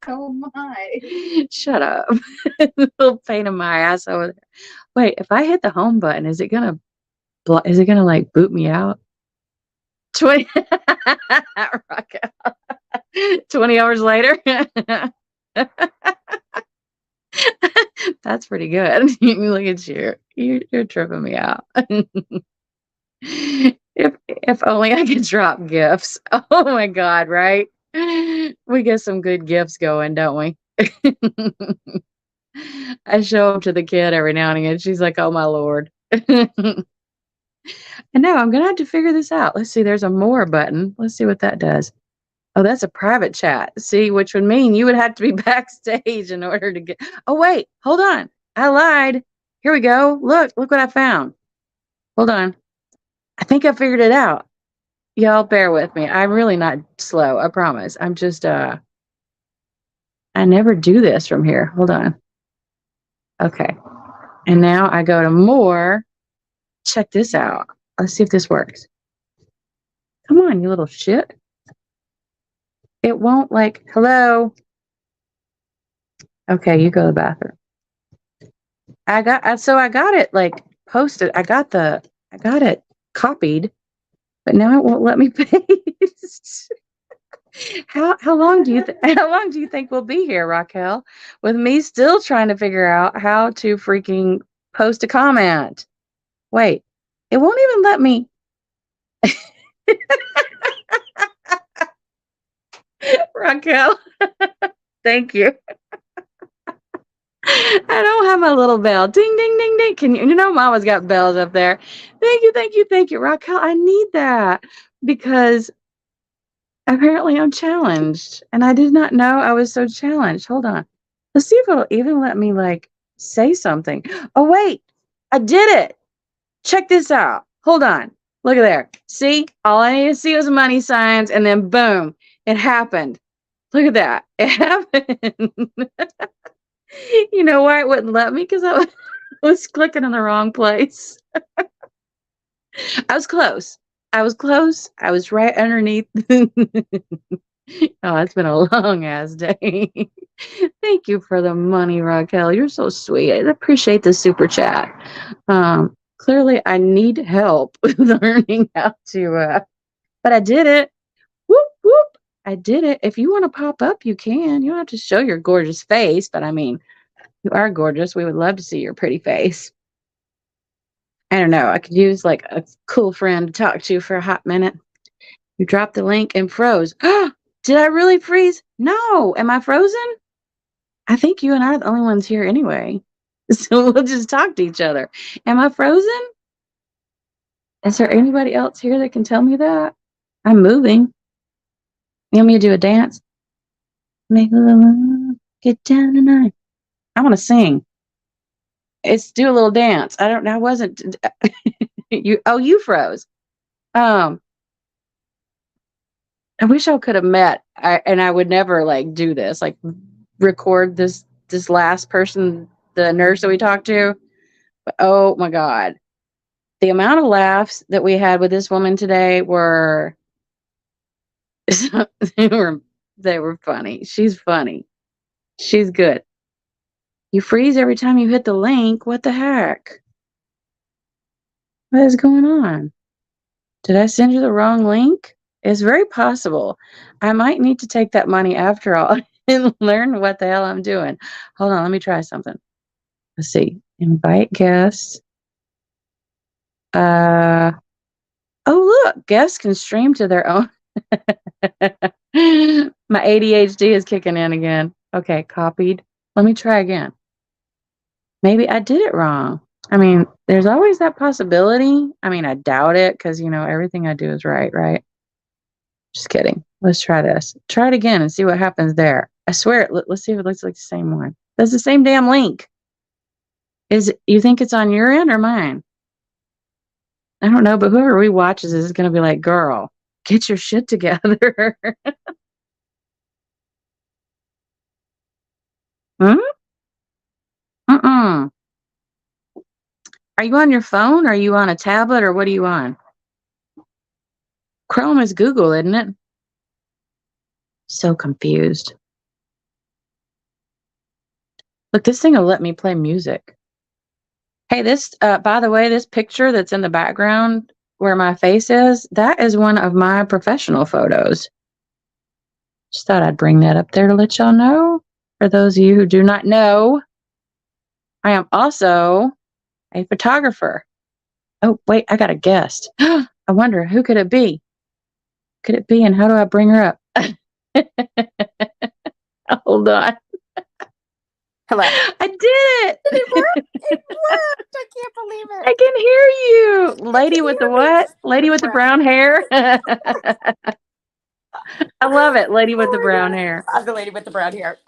Oh my. Shut up. Little pain in my ass over there. Wait, if I hit the home button, is it gonna like boot me out? 20 Raquel. 20 hours later. That's pretty good. Look at you. You're tripping me out. If only I could drop gifts. Oh my God, right? We get some good gifts going, don't we? I show them to the kid every now and again. She's like, oh my Lord. And now I'm gonna have to figure this out. Let's see, there's a more button. Let's see what that does. Oh, that's a private chat. See, which would mean you would have to be backstage in order to get. Oh, wait, hold on. I lied. Here we go. Look what I found. Hold on. I think I figured it out. Y'all bear with me. I'm really not slow. I promise. I'm just, I never do this from here. Hold on. Okay. And now I go to more. Check this out. Let's see if this works. Come on, you little shit. It won't like, hello. Okay, you go to the bathroom. I got it like posted. I got it copied, but now it won't let me paste. How long do you think we'll be here, Raquel? With me still trying to figure out how to freaking post a comment. Wait, it won't even let me. Raquel, thank you. I don't have my little bell. Ding, ding, ding, ding. You know, Mama's got bells up there. Thank you, thank you, thank you, Raquel. I need that because apparently I'm challenged and I did not know I was so challenged. Hold on. Let's see if it'll even let me like say something. Oh, wait, I did it. Check this out. Hold on. Look at there. See, all I need to see was money signs and then boom, it happened. Look at that. It happened. You know why it wouldn't let me? Because I was clicking in the wrong place. I was close. I was right underneath. Oh, it's been a long ass day. Thank you for the money, Raquel. You're so sweet. I appreciate the super chat. Clearly I need help with learning how to but I did it. Whoop whoop. I did it. If you want to pop up, you can. You don't have to show your gorgeous face, but I mean, you are gorgeous. We would love to see your pretty face. I don't know. I could use like a cool friend to talk to for a hot minute. You dropped the link and froze. Did I really freeze? No. Am I frozen? I think you and I are the only ones here anyway. So we'll just talk to each other. Am I frozen? Is there anybody else here that can tell me that? I'm moving. You want me to do a dance? Make a little love, get down tonight. I want to sing. It's do a little dance. I don't know. I wasn't you froze. I wish I could have met. And I would never like do this, like record this last person, the nurse that we talked to. But oh my God. The amount of laughs that we had with this woman today were they were funny. She's funny. She's good. You freeze every time you hit the link. What the heck? What is going on? Did I send you the wrong link? It's very possible. I might need to take that money after all and learn what the hell I'm doing. Hold on, let me try something. Let's see. Invite guests. Oh look, guests can stream to their own. My ADHD is kicking in again. Okay, copied. Let me try again. Maybe I did it wrong. I mean, there's always that possibility. I mean, I doubt it because, you know, everything I do is right? Just kidding. Let's try this. Try it again and see what happens there. I swear, let's see if it looks like the same one. That's the same damn link. You think it's on your end or mine? I don't know, but whoever rewatches this is going to be like, girl, get your shit together. Hmm? Mm-mm. Are you on your phone? Are you on a tablet or what are you on? Chrome is Google, isn't it? So confused. Look, this thing will let me play music. Hey, by the way, this picture that's in the background where my face is, that is one of my professional photos. Just thought I'd bring that up there to let y'all know. For those of you who do not know, I am also a photographer. Oh, wait, I got a guest. I wonder, who could it be? Could it be, and how do I bring her up? Hold on. Hello. I did it. It worked. It worked. I can't believe it. I can hear you. Lady with the what? Lady with the brown hair. I love it. Lady with the brown hair. I'm the lady with the brown hair.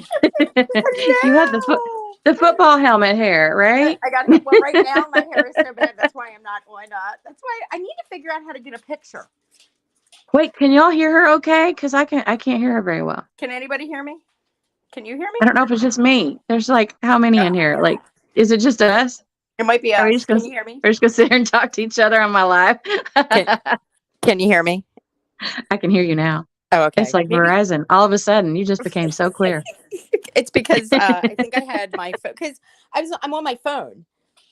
You had the football helmet hair, right? I got it. Well, right now my hair is so bad. That's why I'm not. Why not? That's why I need to figure out how to get a picture. Wait, can y'all hear her okay? Because I can't hear her very well. Can anybody hear me? Can you hear me? I don't know if it's just me. There's like how many in here? Like, is it just us? It might be Are we us. just gonna, Can you hear me? we're just gonna sit here and talk to each other on my live? Can you hear me? I can hear you now. Oh, okay. It's like Verizon. All of a sudden, you just became so clear. It's because I think I had my phone because I'm on my phone.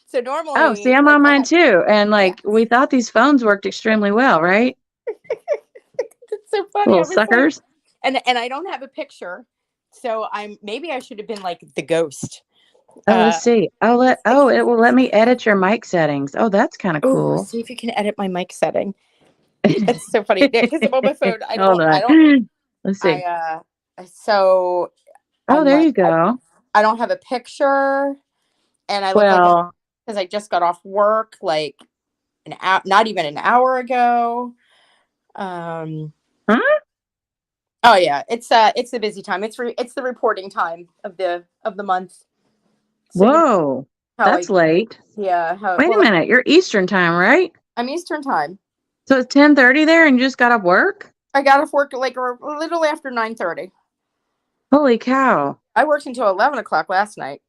So normally, Oh, see, I'm on mine too, and like we thought these phones worked extremely well, right? It's so funny. Little I was suckers. like, and I don't have a picture, so maybe I should have been like the ghost. Oh, let's see. It will let me edit your mic settings. Oh, that's kind of cool. See if you can edit my mic setting. It's so funny because I'm on my phone. Hold on. Let's see. So Oh, there you go. I don't have a picture, and I look like because I just got off work like an hour, not even an hour ago. Huh? Oh yeah, it's the busy time. It's the reporting time of the month. So Whoa, that's late. Yeah. Wait a minute. You're Eastern time, right? I'm Eastern time. So it's 10:30 there, and you just got off work? I got off work like a little after 9:30. Holy cow! I worked until 11 o'clock last night.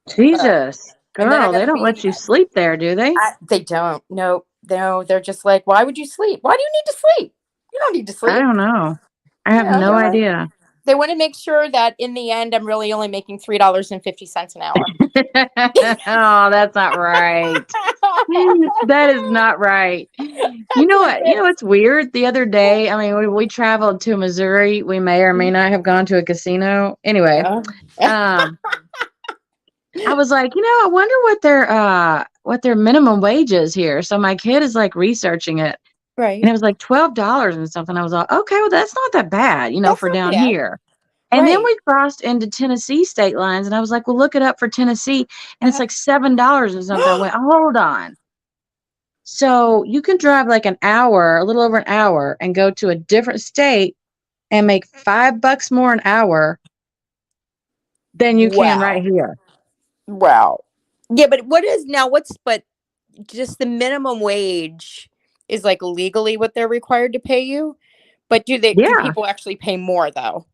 Jesus, girl, they don't let you sleep there, do they? They don't. No, they're just like, why would you sleep? Why do you need to sleep? You don't need to sleep. I don't know. I have no idea. They want to make sure that in the end, I'm really only making $3.50 an hour. Oh, that's not right. That is not right. You know what? You know what's weird? The other day, I mean, we traveled to Missouri. We may or may not have gone to a casino. Anyway, I was like, I wonder what their minimum wage is here. So my kid is like researching it. Right. And it was like $12 and something. I was like, okay, well, that's not that bad, for down here. And then we crossed into Tennessee state lines, and I was like, well, look it up for Tennessee. And it's like $7 or something. I went, hold on. So you can drive like an hour, a little over an hour, and go to a different state and make $5 more an hour than you can right here. Wow. Yeah, but but just the minimum wage is like legally what they're required to pay you. But do people actually pay more though?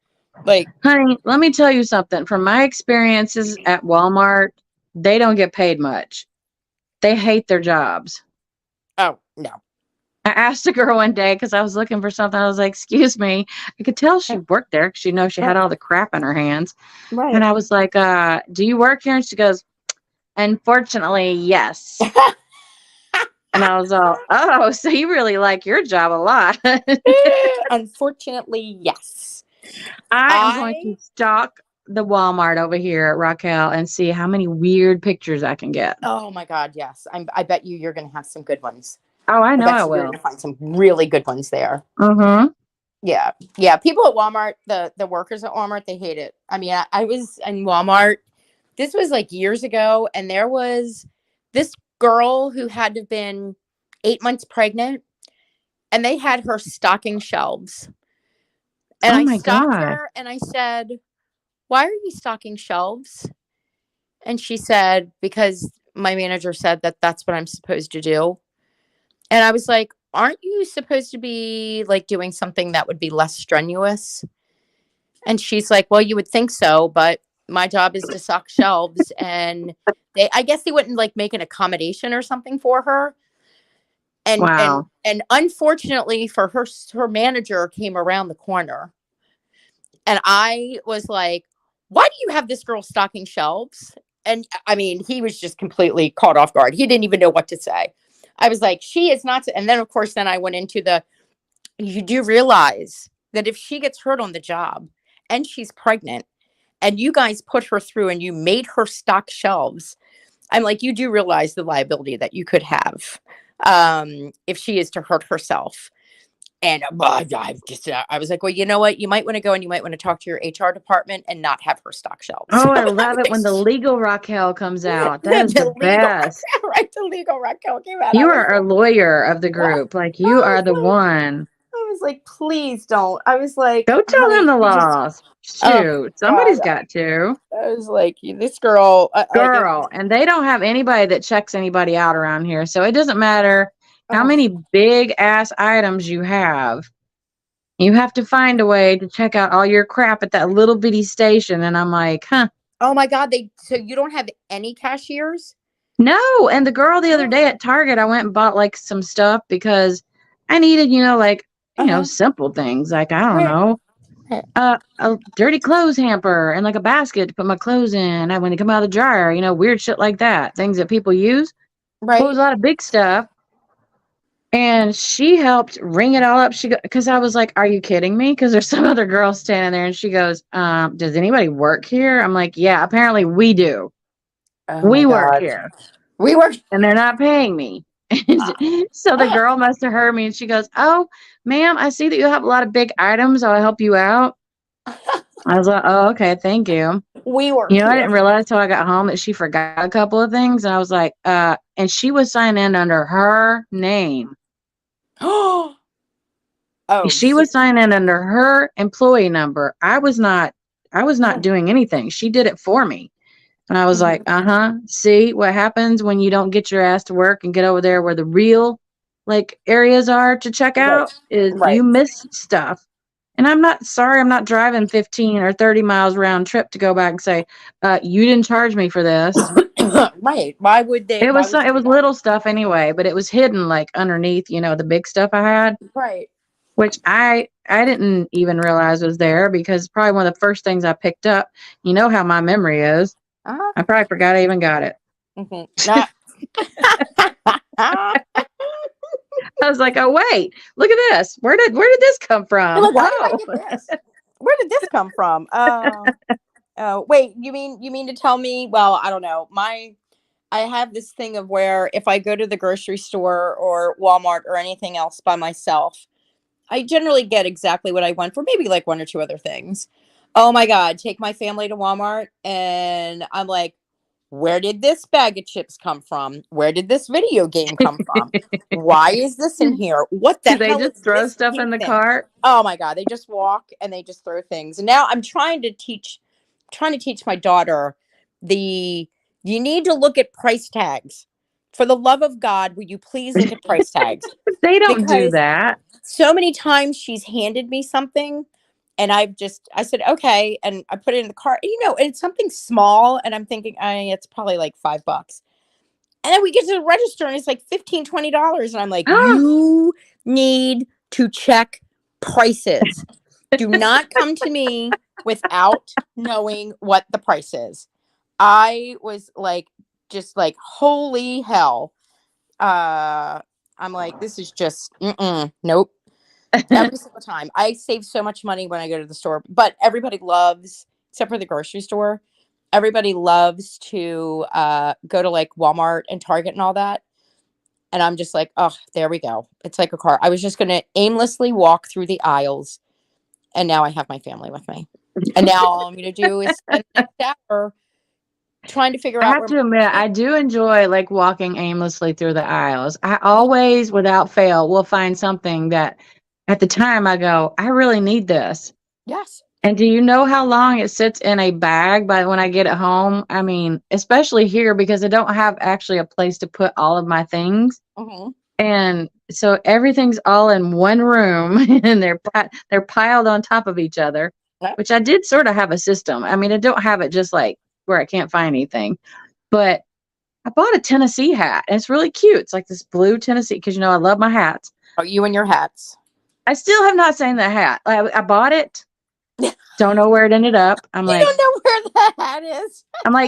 Like, honey, let me tell you something. From my experiences at Walmart, they don't get paid much. They hate their jobs. Oh, no. I asked a girl one day because I was looking for something. I was like, excuse me. I could tell she worked there because, she had all the crap in her hands. Right. And I was like, do you work here? And she goes, unfortunately, yes. And I was all, oh, so you really like your job a lot. Unfortunately, yes. I am going to stalk the Walmart over here at Raquel and see how many weird pictures I can get. Oh my God, yes. I bet you're going to have some good ones. Oh, I know I will. You're going to find some really good ones there. Mm-hmm. Yeah. Yeah. People at Walmart, the workers at Walmart, they hate it. I mean, I was in Walmart. This was like years ago. And there was this girl who had to have been 8 months pregnant. And they had her stocking shelves And Oh I my stopped God. her and I said, "Why are you stocking shelves?" And she said, "Because my manager said that that's what I'm supposed to do." And I was like, "Aren't you supposed to be like doing something that would be less strenuous?" And she's like, "Well, you would think so, but my job is to stock shelves." And I guess they wouldn't like make an accommodation or something for her. And Wow. unfortunately for her, her manager came around the corner, and I was like, "Why do you have this girl stocking shelves?" And I mean, he was just completely caught off guard. He didn't even know what to say. I was like, "She is not." And then, of course, then I went into the, you do realize that if she gets hurt on the job and she's pregnant and you guys put her through and you made her stock shelves, I'm like, you do realize the liability that you could have if she is to hurt herself. And I was like, well, you know what? You might want to go and you might want to talk to your HR department and not have her stock shelves. Oh, I love it when the legal Raquel comes out. That is the The legal, best. right? The legal Raquel came out. You are a lawyer of the group. Like you are the one. I was like, please don't. I was like, Go tell him honey, the you just, laws. oh Shoot. God. Somebody's got to. I was like, this girl, like, Girl. And they don't have anybody that checks anybody out around here. So it doesn't matter how oh, many big ass items you have. You have to find a way to check out all your crap at that little bitty station. And I'm like, huh. oh my God. So you don't have any cashiers? No. And the girl the other day at Target, I went and bought like some stuff because I needed, Uh-huh. simple things. Like, I don't Right. know, a dirty clothes hamper and like a basket to put my clothes in. I when they come out of the dryer, weird shit like that. Things that people use. Well, it was Right. a lot of big stuff. And she helped ring it all up. Because I was like, "Are you kidding me?" Because there's some other girl standing there, and she goes, "Does anybody work here?" I'm like, "Yeah, apparently we do. Oh my We work God. here, We were, and they're not paying me." So the girl must have heard me, and she goes, "Oh, ma'am, I see that you have a lot of big items. I'll help you out." I was like, "Oh, okay, thank you." we work I here. didn't realize till I got home that she forgot a couple of things, and I was like, and she was signed in under her name. Oh, She was signing under her employee number. I was not oh, doing anything. She did it for me. And I was like, mhm. "Uh-huh. See what happens when you don't get your ass to work and get over there where the real like areas are to check Right. out is you Right. miss stuff." And I'm not sorry, I'm not driving 15 or 30 miles round trip to go back and say, you didn't charge me for this. Right. Why would they? Why would you It do was that? little stuff anyway, but it was hidden like underneath, the big stuff I had. Right. Which I didn't even realize was there because probably one of the first things I picked up. You know how my memory is. Uh-huh. I probably forgot I even got it. Mm-hmm. Nah. I was like, "Oh wait, look at this. Where did this come You're from?" like, why did I Oh, get this? Where did this come from? Oh, wait, you mean to tell me? Well, I don't know. I have this thing of where if I go to the grocery store or Walmart or anything else by myself, I generally get exactly what I want for maybe like one or two other things. Oh my God, take my family to Walmart and I'm like, where did this bag of chips come from? Where did this video game come from? Why is this in here? What the do they hell just is throw this stuff pink in the thing? cart? Oh my God, they just walk and they just throw things. And now I'm trying to teach my daughter the you need to look at price tags. For the love of God, will you please look at price tags? They don't do Because that. so many times she's handed me something and I said, okay. And I put it in the cart, and it's something small. And I'm thinking, it's probably like $5. And then we get to the register and it's like $15, $20. And I'm like, you need to check prices. Do not come to me without knowing what the price is. I was like, just like, holy hell. I'm like, this is just, nope. Every single time. I save so much money when I go to the store, but everybody loves, except for the grocery store, everybody loves to go to like Walmart and Target and all that. And I'm just like, oh, there we go. It's like a car. I was just going to aimlessly walk through the aisles. And now I have my family with me. And now all I'm going to do is spend the next hour trying to figure I out have where to admit, my I do enjoy like walking aimlessly through the aisles. I always, without fail, will find something that at the time I go, "I really need this." Yes. And do you know how long it sits in a bag by when I get it home? I mean, especially here because I don't have actually a place to put all of my things. Mm-hmm. And so everything's all in one room and they're piled on top of each other, Yeah. which I did sort of have a system. I mean, I don't have it just like where I can't find anything, but I bought a Tennessee hat and it's really cute. It's like this blue Tennessee because, I love my hats. Oh, you and your hats. I still have not seen the hat. I bought it. You Don't know where it ended up. I'm like, don't know where the hat is.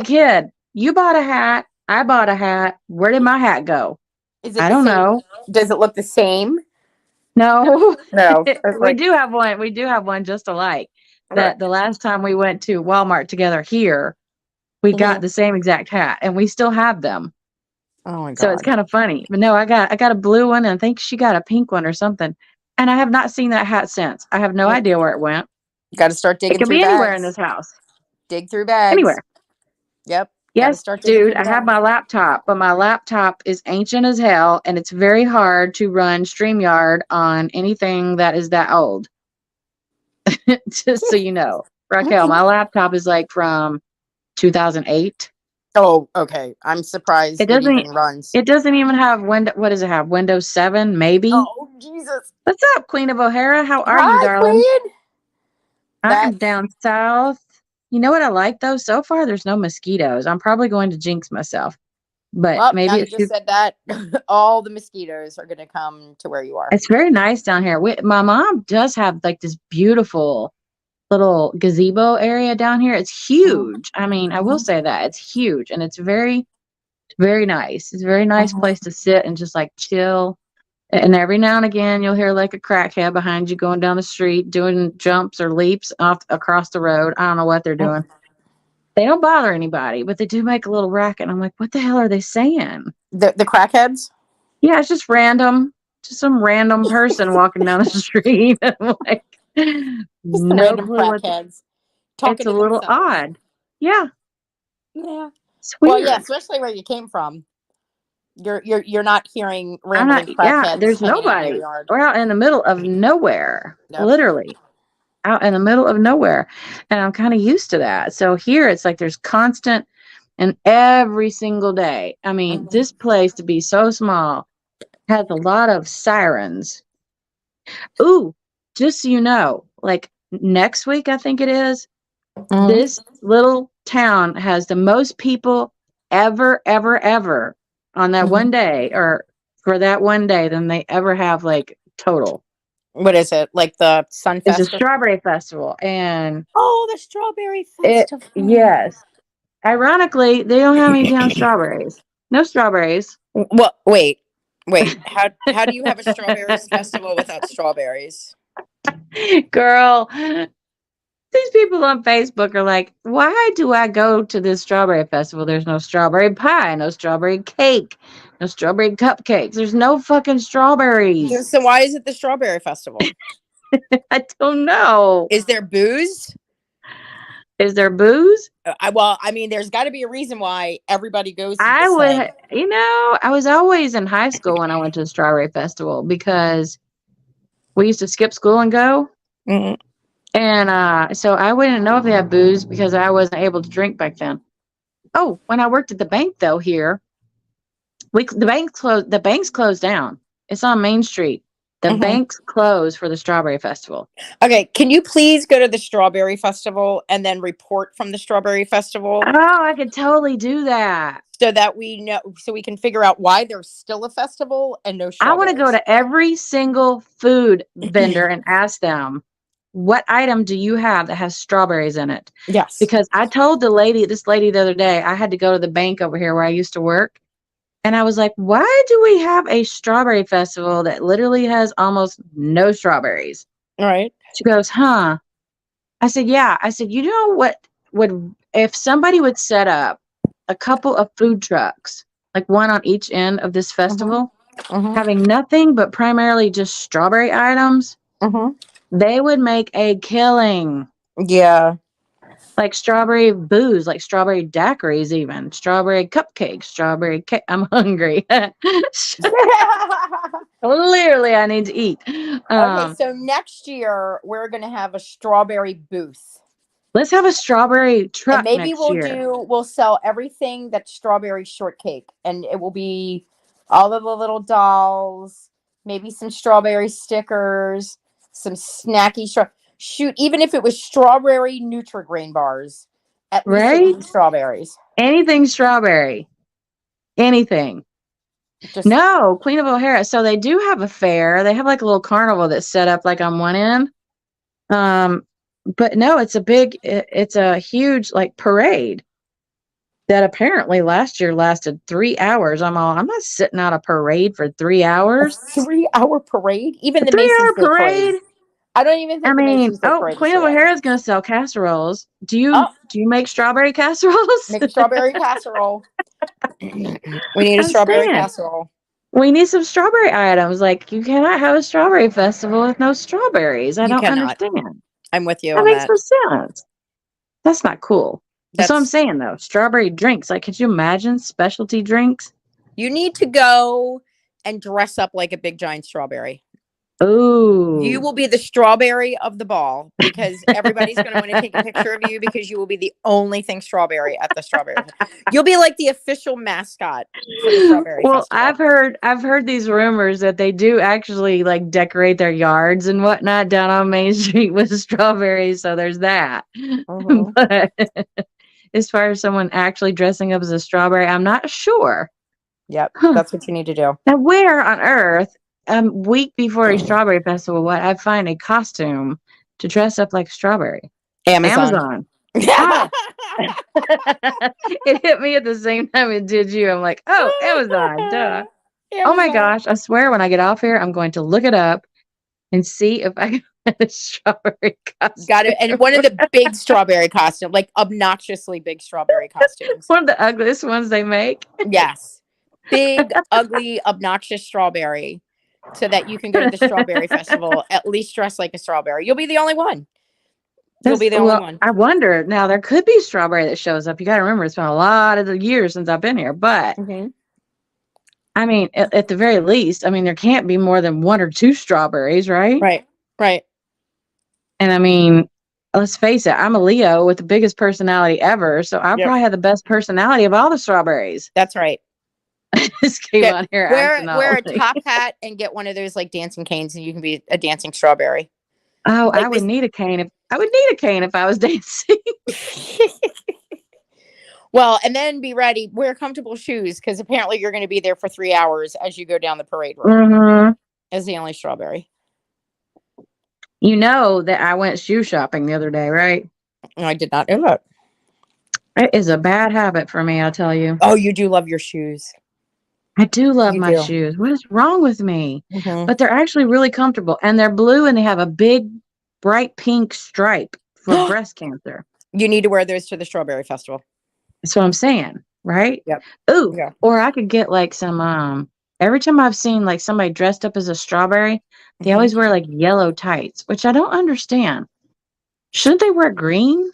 kid, you bought a hat. I bought a hat. Where did my hat go? Is it I the don't same? know. Does it look the same? No, No. It's we like, do have one. We do have one just alike. right. That the last time we went to Walmart together here, we got Mhm. the same exact hat, and we still have them. Oh my So it's God. kind of funny. But no, I got a blue one, and I think she got a pink one or something. And I have not seen that hat since. I have no idea where it went. Got to start It digging could through be anywhere in bags. this house. Dig through bags. Anywhere. Yep. Got to Yes, start digging dude, through the I have bags. my laptop, but my laptop is ancient as hell, and it's very hard to run StreamYard on anything that is that old. Just so you know. Raquel, my laptop is like from 2008. Oh, okay. I'm surprised It it doesn't even runs. it doesn't even have what does it have? Windows 7 maybe? Oh, Jesus. What's up, Queen of O'Hara? How are you, Hi, darling? Queen. I am That's down south. You know what I like though? So far there's no mosquitoes. I'm probably going to jinx myself. But well, now maybe you it's just said that. All the mosquitoes are going to come to where you are. it's very nice down here. My mom does have like this beautiful little gazebo area down here. It's huge. I mean, I will say that it's huge and it's very, very nice. It's a very nice place to sit and just like chill. And every now and again, you'll hear like a crackhead behind you going down the street doing jumps or leaps off across the road. I don't know what they're doing. They don't bother anybody, but they do make a little racket. And I'm like, what the hell are they saying? The crackheads? Yeah, it's just random, just some random person walking down the street. I'm like, Just the no random clue what. crackheads It's talking a to little themselves. odd. Yeah, Yeah. it's Well, yeah, weird. especially where you came from. You're not hearing I'm not. rambling Yeah, crackheads there's hanging out in your nobody. yard. We're out in the middle of nowhere, Yep. literally out in the middle of nowhere, and I'm kind of used to that. So here, it's like there's constant, and every single day. I mean, this place to be so small has a lot of sirens. Ooh, just so you know, like next week, I think it is, Mhm. this little town has the most people ever, ever, ever on that one day or for that one day than they ever have like total. What is it? Like the It's a Sunfest? strawberry festival. And Oh, the strawberry it, festival. yes, ironically, they don't have any damn strawberries. No strawberries. Well, wait. How do you have a strawberries festival without strawberries? Girl, these people on Facebook are like, why do I go to this strawberry festival? There's no strawberry pie, no strawberry cake, no strawberry cupcakes. There's no fucking strawberries. So why is it the strawberry festival? I don't know. Is there booze? Is there booze? I mean, there's got to be a reason why everybody goes to I this thing. would, I was always in high school when I went to the strawberry festival because we used to skip school and go. Mhm. And so I wouldn't know if they had booze because I wasn't able to drink back then. Oh, when I worked at the bank though here, the banks closed down. It's on Main Street. The Mhm. banks closed for the strawberry festival. Okay, can you please go to the strawberry festival and then report from the strawberry festival Oh, I could totally do that. so that we know, so we can figure out why there's still a festival and no I want to go strawberries? to every single food vendor and ask them, what item do you have that has strawberries in it? Yes. Because I told this lady the other day, I had to go to the bank over here where I used to work. And I was like, why do we have a strawberry festival that literally has almost no strawberries? All right. She goes, huh? I said, yeah. I said, you know what would, if somebody would set up a couple of food trucks, like one on each end of this festival, Mhm. having nothing but primarily just strawberry items, Mhm. they would make a killing. Yeah. Like strawberry booze, like strawberry daiquiris, even strawberry cupcakes, strawberry cake. I'm hungry. Clearly, I need to eat. Okay, so next year we're gonna have a strawberry booth. Let's have a strawberry And truck maybe next year. we'll sell everything that's strawberry shortcake. And it will be all of the little dolls, maybe some strawberry stickers, some snacky shoot, even if it was strawberry Nutri-Grain bars, at least it will Right? be strawberries. Anything strawberry. Anything. Just No, Queen of O'Hara. So they do have a fair. They have like a little carnival that's set up like on one end. But no, it's a huge like parade that apparently last year lasted 3 hours. I'm not sitting out a parade for 3 hours. 3 hour parade. Even A the 3 hour Macy's Day Parade. parade. I don't even I think the mean, Macy's Day Parade is Queen of 3 hours. O'Hara is gonna sell casseroles. Oh, Do you make strawberry casseroles? make a strawberry casserole. We need a I'm strawberry saying casserole. we need some strawberry items. Like you cannot have a strawberry festival with no strawberries. I You don't cannot. understand. I'm with you That on makes that. no sense. That's not cool. That's what I'm That's saying though. Strawberry drinks. Like, could you imagine specialty drinks? You need to go and dress up like a big giant strawberry. You Ooh. will be the strawberry of the ball because everybody's going to want to take a picture of you because you will be the only thing strawberry at the strawberry. You'll be like the official mascot for the strawberry Well, festival. I've heard these rumors that they do actually like decorate their yards and whatnot down on Main Street with strawberries. So there's that. Mhm. But as far as someone actually dressing up as a strawberry, I'm not sure. Yep, Huh. that's what you need to do. Now, where on earth, week before a strawberry festival, would I find a costume to dress up like a strawberry? Amazon. Ah, it hit me at the same time it did you. I'm like, oh, Amazon, duh. Oh my Amazon. gosh, I swear when I get off here, I'm going to look it up and see if I can find a strawberry costume. Got it. And one of the big strawberry costumes, like obnoxiously big strawberry costumes. One of the ugliest ones they make. Yes. Big, ugly, obnoxious strawberry so that you can go to the strawberry festival, at least dress like a strawberry. You'll be the only one. You'll be the only one. I wonder now. There could be strawberry that shows up. You got to remember, it's been a lot of the years since I've been here. But I mean, at the very least, I mean, there can't be more than one or two strawberries, right? Right. And I mean, let's face it, I'm a Leo with the biggest personality ever, so I probably have the best personality of all the strawberries. That's right. Just came on here. Wear a top hat and get one of those like dancing canes, and you can be a dancing strawberry. Oh, Like I would need a cane if I was dancing. Well, and then be ready. Wear comfortable shoes because apparently you're going to be there for 3 hours as you go down the parade road as the only strawberry. You know that I went shoe shopping the other day, right? I did not know that. It is a bad habit for me, I'll tell you. Oh, you do love your shoes. I do love You my do. shoes. What is wrong with me? Mhm. But they're actually really comfortable, and they're blue, and they have a big, bright pink stripe for breast cancer. You need to wear those to the strawberry festival. That's what I'm saying, right? Yep. Ooh, Yeah. or I could get like some. Every time I've seen like somebody dressed up as a strawberry, they always wear like yellow tights, which I don't understand. Shouldn't they wear green?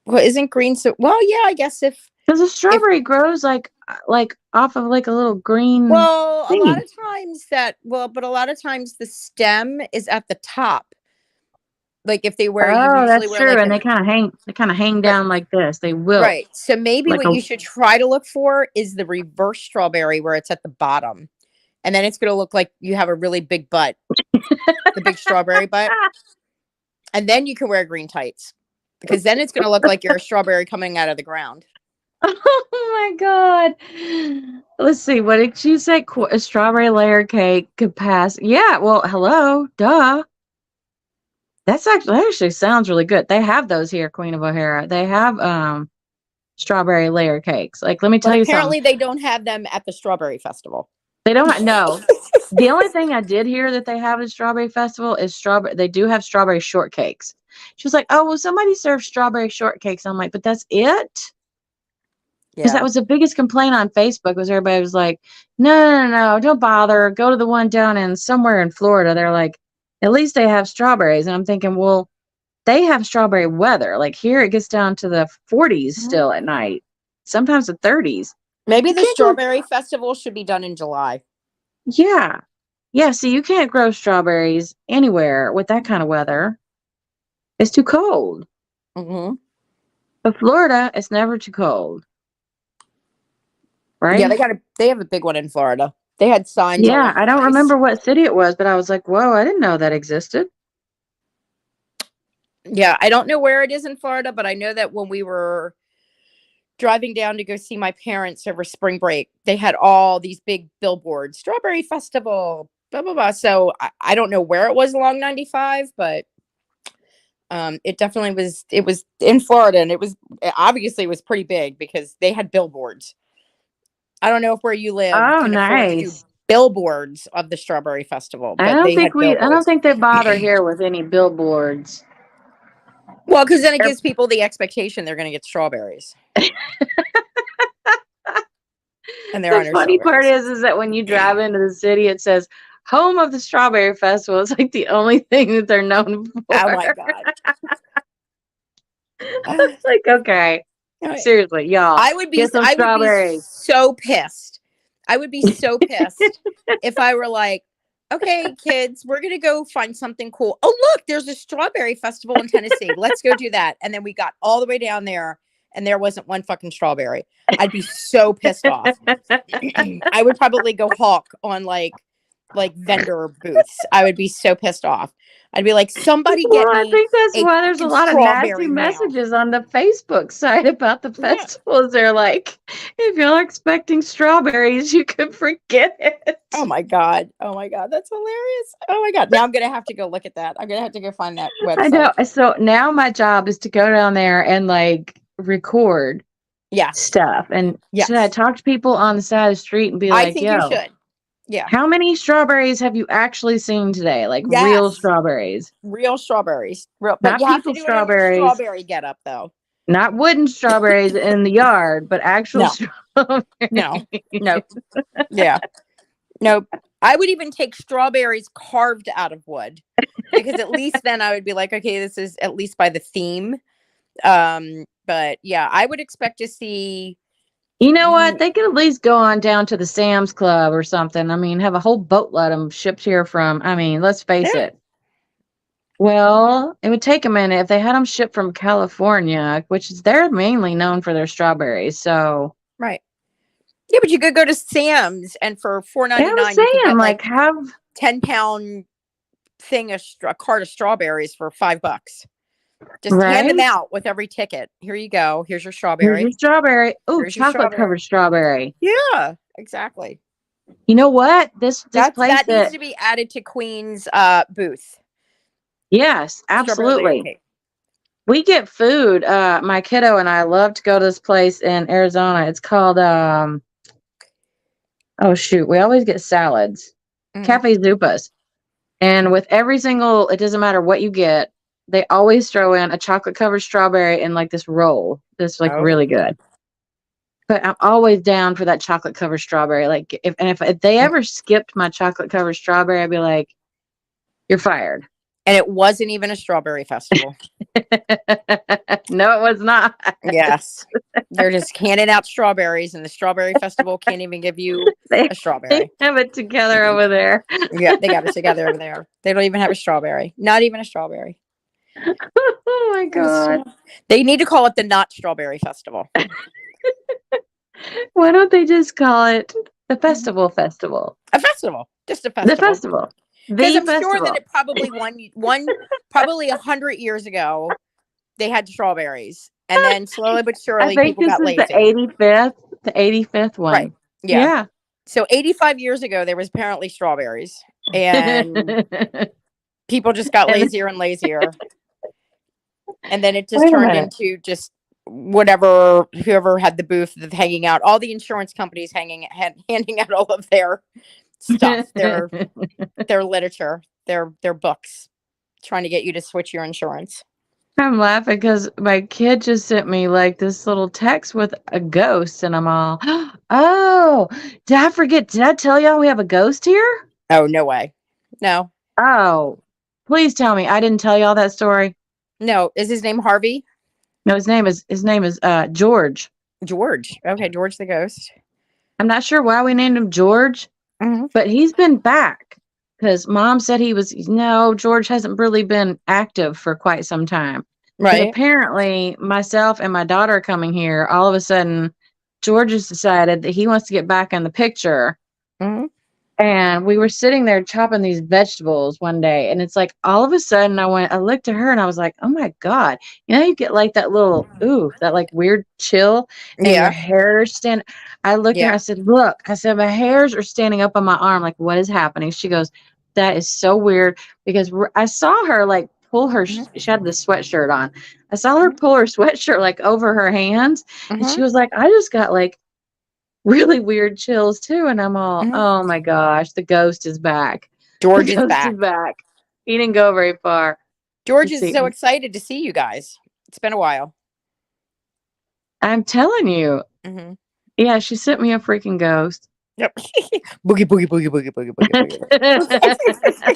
Well, isn't green so? Well, yeah, I guess if. Because a strawberry grows like off of like a little green. Well, thing. a lot of times the stem is at the top. Like if they wear, That's true, and they kind of hang down like this. They will. Right. So maybe Like what you should try to look for is the reverse strawberry where it's at the bottom. And then it's going to look like you have a really big butt, the big strawberry butt. And then you can wear green tights because then it's going to look like you're a strawberry coming out of the ground. Oh my God. Let's see. What did you say? A strawberry layer cake could pass. Yeah. Well, hello. Duh. That actually sounds really good. They have those here, Queen of O'Hara. They have strawberry layer cakes. Like, let me tell you something. Apparently they don't have them at the strawberry festival. They don't. No. The only thing I did hear that they have at Strawberry Festival is strawberry. They do have strawberry shortcakes. She was like, "Oh, well, somebody served strawberry shortcakes." I'm like, "But that's it." Because that was the biggest complaint on Facebook was everybody was like, no, don't bother. Go to the one down in somewhere in Florida. They're like, at least they have strawberries. And I'm thinking, well, they have strawberry weather. Like here it gets down to the 40s still at night. Sometimes the 30s. Maybe the strawberry festival should be done in July. Yeah. Yeah, see, you can't grow strawberries anywhere with that kind of weather. It's too cold. Mm-hmm. But Florida, it's never too cold, Yeah, right? they have a big one in Florida. They had signs all Yeah, over I the don't place. remember what city it was, but I was like, whoa, I didn't know that existed. Yeah, I don't know where it is in Florida, but I know that when we were driving down to go see my parents over spring break, they had all these big billboards, Strawberry Festival, blah blah blah. So I don't know where it was along 95, but it definitely was. It was in Florida, and it was pretty big because they had billboards. I don't know if where you live Oh, can afford to do nice. billboards of the Strawberry Festival, but they had I don't billboards. think they bother here with any billboards. Well, because then it They're- gives people the expectation they're going to get strawberries, and there The are no funny part strawberries. is that when you drive into the city, it says home of the Strawberry Festival. It's like the only thing that they're known Oh my for. god! It's like, okay, seriously, y'all, get some I would be strawberries. so pissed. I would be so pissed if I were like, okay, kids, we're gonna go find something cool. Oh, look, there's a strawberry festival in Tennessee. Let's go do that. And then we got all the way down there and there wasn't one fucking strawberry. I'd be so pissed off. I would probably go hawk on like vendor booths. I would be so pissed off. I'd be like, somebody Well, get I me think that's a why there's a fucking lot of nasty strawberry now. messages on the Facebook site about the Yeah. festivals. They're like, if you're expecting strawberries, you could forget it. Oh my god. Oh my god. That's hilarious. Oh my god. Now I'm gonna have to go look at that. I'm gonna have to go find that I know. website. So now my job is to go down there and like record Yes. stuff. And should I Yes. talk to people on the side of the street and be I like, think you yo, should. Yeah. how many strawberries have you actually seen today? Like real Yes. strawberries, Real strawberries. Real, but not you have to people do it in your strawberries, strawberry getup though. not wooden strawberries in the yard, but actual No. strawberries. No. Nope. Yeah. Nope. I would even take strawberries carved out of wood because at least then I would be like, okay, this is at least by the theme. But yeah, I would expect to see. You know what? They could at least go on down to the Sam's Club or something. I mean, have a whole boatload of them shipped here from, I mean, let's face Yeah. it. Well, it would take a minute if they had them shipped from California, which is they're mainly known for their strawberries. So, Right. Yeah, but you could go to Sam's and for yeah, I was $4.99 you could saying, get like, like have 10-pound thing a cart of strawberries for $5. Just hand them right? out with every ticket. Here you go. Here's your Here's your strawberry. strawberry. Oh, Here's your chocolate covered strawberry. strawberry. Yeah, exactly. You know what? This place That needs that to be added to Queen's booth. yes, Strawberry layer absolutely. cake. We get food. My kiddo and I love to go to this place in Arizona. It's called oh shoot, we always get salads. Mhm. Cafe Zupas. And with every single, it doesn't matter what you get, they always throw in a chocolate covered strawberry in like this roll. That's like Oh, really good. But I'm always down for that chocolate covered strawberry. Like if they ever skipped my chocolate covered strawberry, I'd be like, you're fired. and it wasn't even a strawberry festival. No, it was not. Yes. They're just handing out strawberries, and the strawberry festival can't even give you They a strawberry. have it together over there. Yeah, they got it together over there. They don't even have a strawberry. Not even a strawberry. Oh my God. They need to call it the Not Strawberry Festival. Why don't they just call it the festival? A festival. Just a The festival. festival. Because The I'm sure that festival. it probably one probably 100 years ago they had strawberries. And then slowly but I surely think people this got is the lazy. 85th one. Right. Yeah. So 85 years ago there was apparently strawberries. And people just got lazier and lazier. And then it just Wait a turned minute. into just whatever whoever had the booth hanging out, all the insurance companies handing out all of their stuff, their literature, their books, trying to get you to switch your insurance. I'm laughing because my kid just sent me like this little text with a ghost, and I'm all, oh, did I forget? Did I tell y'all we have a ghost here? Oh, no way. No. Oh, please tell me I didn't tell y'all that story. No. Is his name Harvey? No, his name is George. George. Okay, George the ghost. I'm not sure why we named him George, Mhm. but he's been back. because Mom said no, George hasn't really been active for quite some time. But Right. apparently, myself and my daughter are coming here. All of a sudden, George has decided that he wants to get back in the picture. Mhm. And we were sitting there chopping these vegetables one day, and it's like all of a sudden I looked at her and I was like, oh my God, you get like that little, ooh, that like weird chill, and your Yeah. hair stand. I looked at her, I Yeah. said, look, I said, my hairs are standing up on my arm. Like, what is happening? She goes, that is so weird because I saw her like pull her, Mhm. she had this sweatshirt on. I saw her Mhm. pull her sweatshirt like over her hands, and she Mhm. was like, I just got like really weird chills too. And I'm all, Mhm. oh my gosh, the ghost is back. The George is ghost is back. back. He didn't go very far. George Let's is see. so excited to see you guys. It's been a while. I'm telling you. Hmm. Yeah, she sent me a freaking ghost. Yep. Boogie, boogie, boogie, boogie, boogie, boogie, boogie.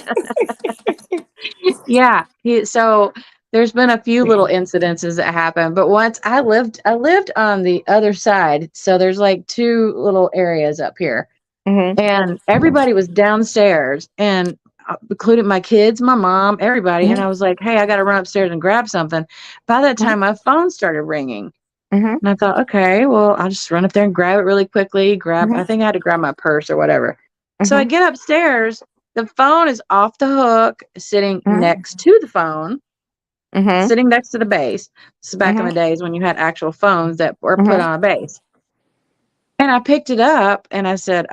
Yeah. So there's been a few little incidences that happened, but once I lived on the other side. So there's like two little areas up here. Hmm. And everybody was downstairs and including my kids, my mom, everybody. And I was like, hey, I got to run upstairs and grab something. By that time, my phone started ringing. Hmm. And I thought, okay, well, I'll just run up there and grab it really quickly. I Hmm. think I had to grab my purse or whatever. So I Hmm. get upstairs. The phone is off the hook, sitting Hmm. next to the phone, Hmm. sitting next to the base. This is back in Hmm. the days when you had actual phones that were put Hmm. on a base. And I picked it up and I said,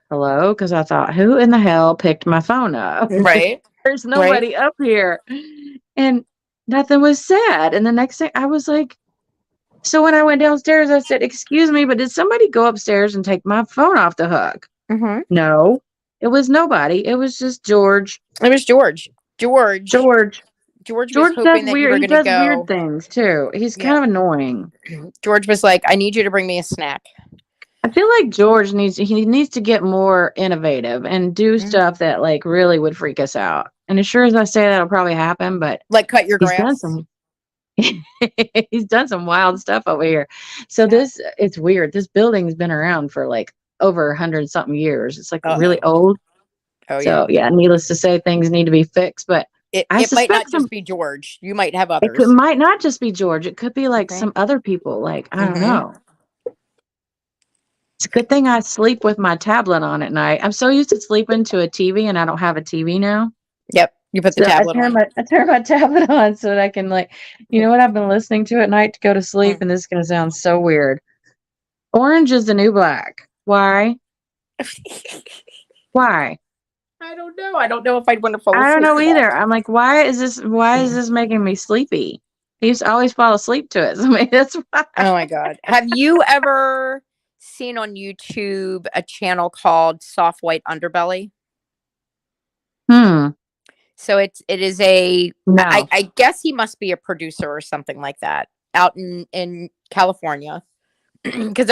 hello, because I thought, who in the hell picked my phone up? Right. There's Right. nobody up here. And nothing was said. And the next thing I was like, so when I went downstairs, I said, excuse me, but did somebody go upstairs and take my phone off the hook? Hmm. No, it was nobody. It was just George. It was George. George. George. George was George does hoping that you weird. were He going to does weird go. things too. He's Yeah. kind of annoying. George was like, I need you to bring me a snack. I feel like he needs to get more innovative and do Mhm. stuff that like really would freak us out. And as sure as I say that'll probably happen, but Like, cut your he's done grass. some he's done some wild stuff over here. So Yeah. it's weird. This building's been around for like over 100 something years. It's like really Uh-oh. old. Oh, yeah. So yeah, needless to say, things need to be fixed. But I It might not suspect just be George. You might have it others. might not just be George. It could be like Okay. some other people. Like I don't Hmm. know. It's a good thing I sleep with my tablet on at night. I'm so used to sleeping to a TV, and I don't have a TV now. Yep. You put the So tablet on. I turn my tablet on so that I can like, you know what I've been listening to at night to go to sleep, and this is gonna sound so weird. Orange is the new black. Why? Why? I don't know. I don't know if I'd want to fall I don't asleep know to that. either. I'm like, why is this making me sleepy? I used to always fall asleep to it. So maybe that's why. Oh my God. Have you ever seen on YouTube a channel called Soft White Underbelly? Hmm. So it is a No. I guess he must be a producer or something like that out in California. Because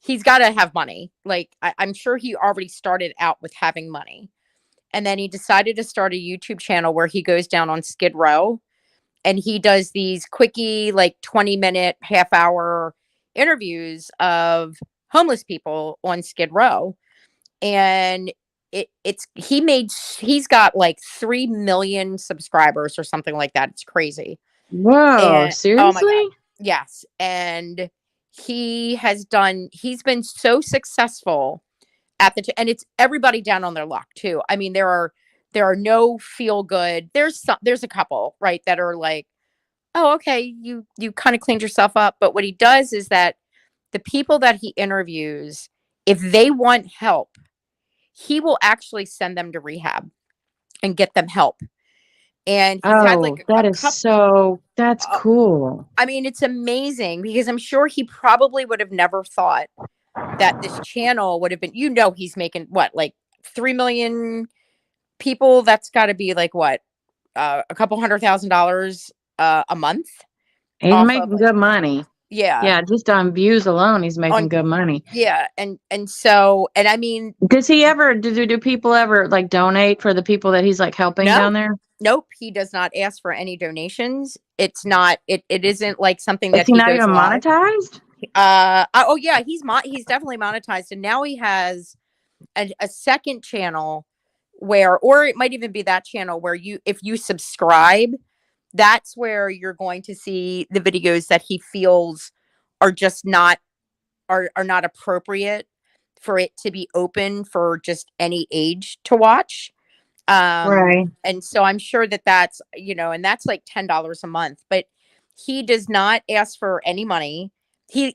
he's got to have money. Like I'm sure he already started out with having money, and then he decided to start a YouTube channel where he goes down on Skid Row and he does these quickie, like 20-minute, half hour interviews of homeless people on Skid Row. And he's got like 3 million subscribers or something like that. It's crazy. Whoa, And oh my God. seriously? Yes. And he's been so successful at and it's everybody down on their luck too. I mean, there are no feel good. There's a couple, right, that are like, oh, okay, you kind of cleaned yourself up. But what he does is that the people that he interviews, if they want help, he will actually send them to rehab and get them help. And he's had Oh, like a that is couple. that's Uh, cool. I mean, it's amazing because I'm sure he probably would have never thought that this channel would have been. He's making what, like 3 million people. That's got to be like what, a couple $100,000 a month He's off of making like, good money. yeah, Yeah, just on views alone, he's making on, good money. yeah, and so, and I mean, Do people ever like donate for the people that he's like helping no, down there? nope, he does not ask for any donations. It's not, it isn't like something Is that he he not goes even live. monetized? Oh yeah, he's definitely monetized, and now he has a second channel where, or it might even be that channel where if you subscribe, that's where you're going to see the videos that he feels are just not are not appropriate for it to be open for just any age to watch. Right. And so I'm sure that that's, and that's like $10 a month, but he does not ask for any money. He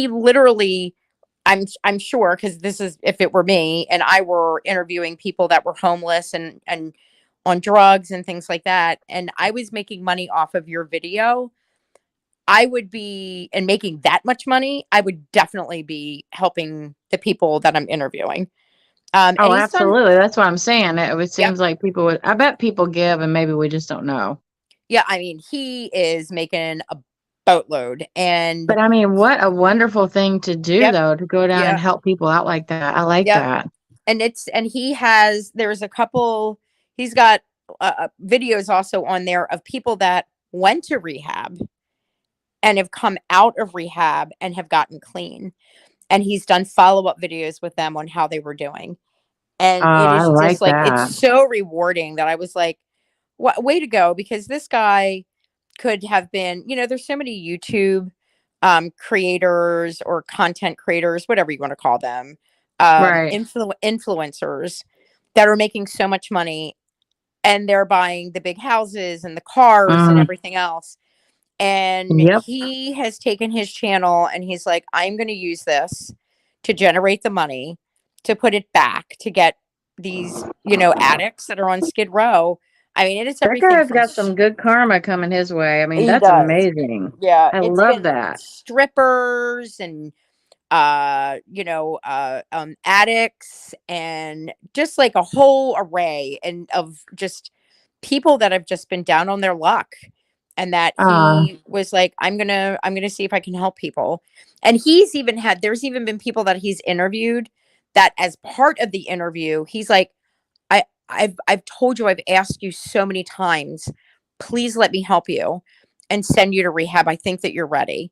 literally, I'm sure, because this is, if it were me and I were interviewing people that were homeless and on drugs and things like that, and I was making money off of your video, I would be, and making that much money, I would definitely be helping the people that I'm interviewing. And Oh, he's done, absolutely. That's what I'm saying. It yep. seems like people would, I bet people give and maybe we just don't know. Yeah, I mean, he is making a boatload, and But I mean, what a wonderful thing to do yep, though, to go down and yeah, help people out like that. I like yep. that. And he has, there's a couple, he's got videos also on there of people that went to rehab and have come out of rehab and have gotten clean. And he's done follow-up videos with them on how they were doing. Oh, And it I is just like like, it's that. so rewarding that I was like, what, way to go. Because this guy could have been, there's so many YouTube creators or content creators, whatever you want to call them, Right. influencers that are making so much money, and they're buying the big houses and the cars and Mm, everything else. And yep. he has taken his channel and he's like, I'm going to use this to generate the money to put it back to get these, addicts that are on Skid Row. I mean, it's That everything guy's from, got some good karma coming his way. I mean, he that's does. amazing. Yeah. I It's love been that. strippers and addicts and just like a whole array and of just people that have just been down on their luck, and that Uh, he was like, I'm gonna see if I can help people. And there's even been people that he's interviewed that as part of the interview he's like, I've told you, I've asked you so many times, please let me help you and send you to rehab, I think that you're ready.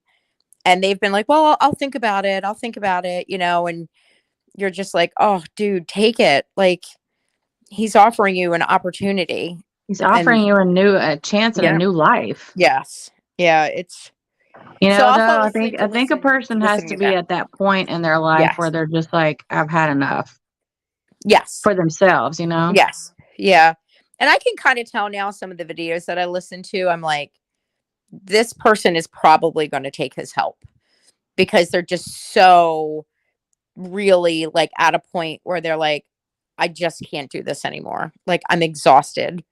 And they've been like, well, I'll think about it. I'll think about it, and you're just like, oh, dude, take it. Like, he's offering you an opportunity. he's And offering you a chance at a yeah, new life. yes. Yeah. It's You so know, I'll though, fall I asleep think to I think a person has listening to to be that. at that point in their life where Yes. they're just like, I've had enough Yes. for themselves, you know? Yes. Yeah. And I can kind of tell now, some of the videos that I listen to, I'm like, this person is probably going to take his help, because they're just so really like at a point where they're like, I just can't do this anymore. Like, I'm exhausted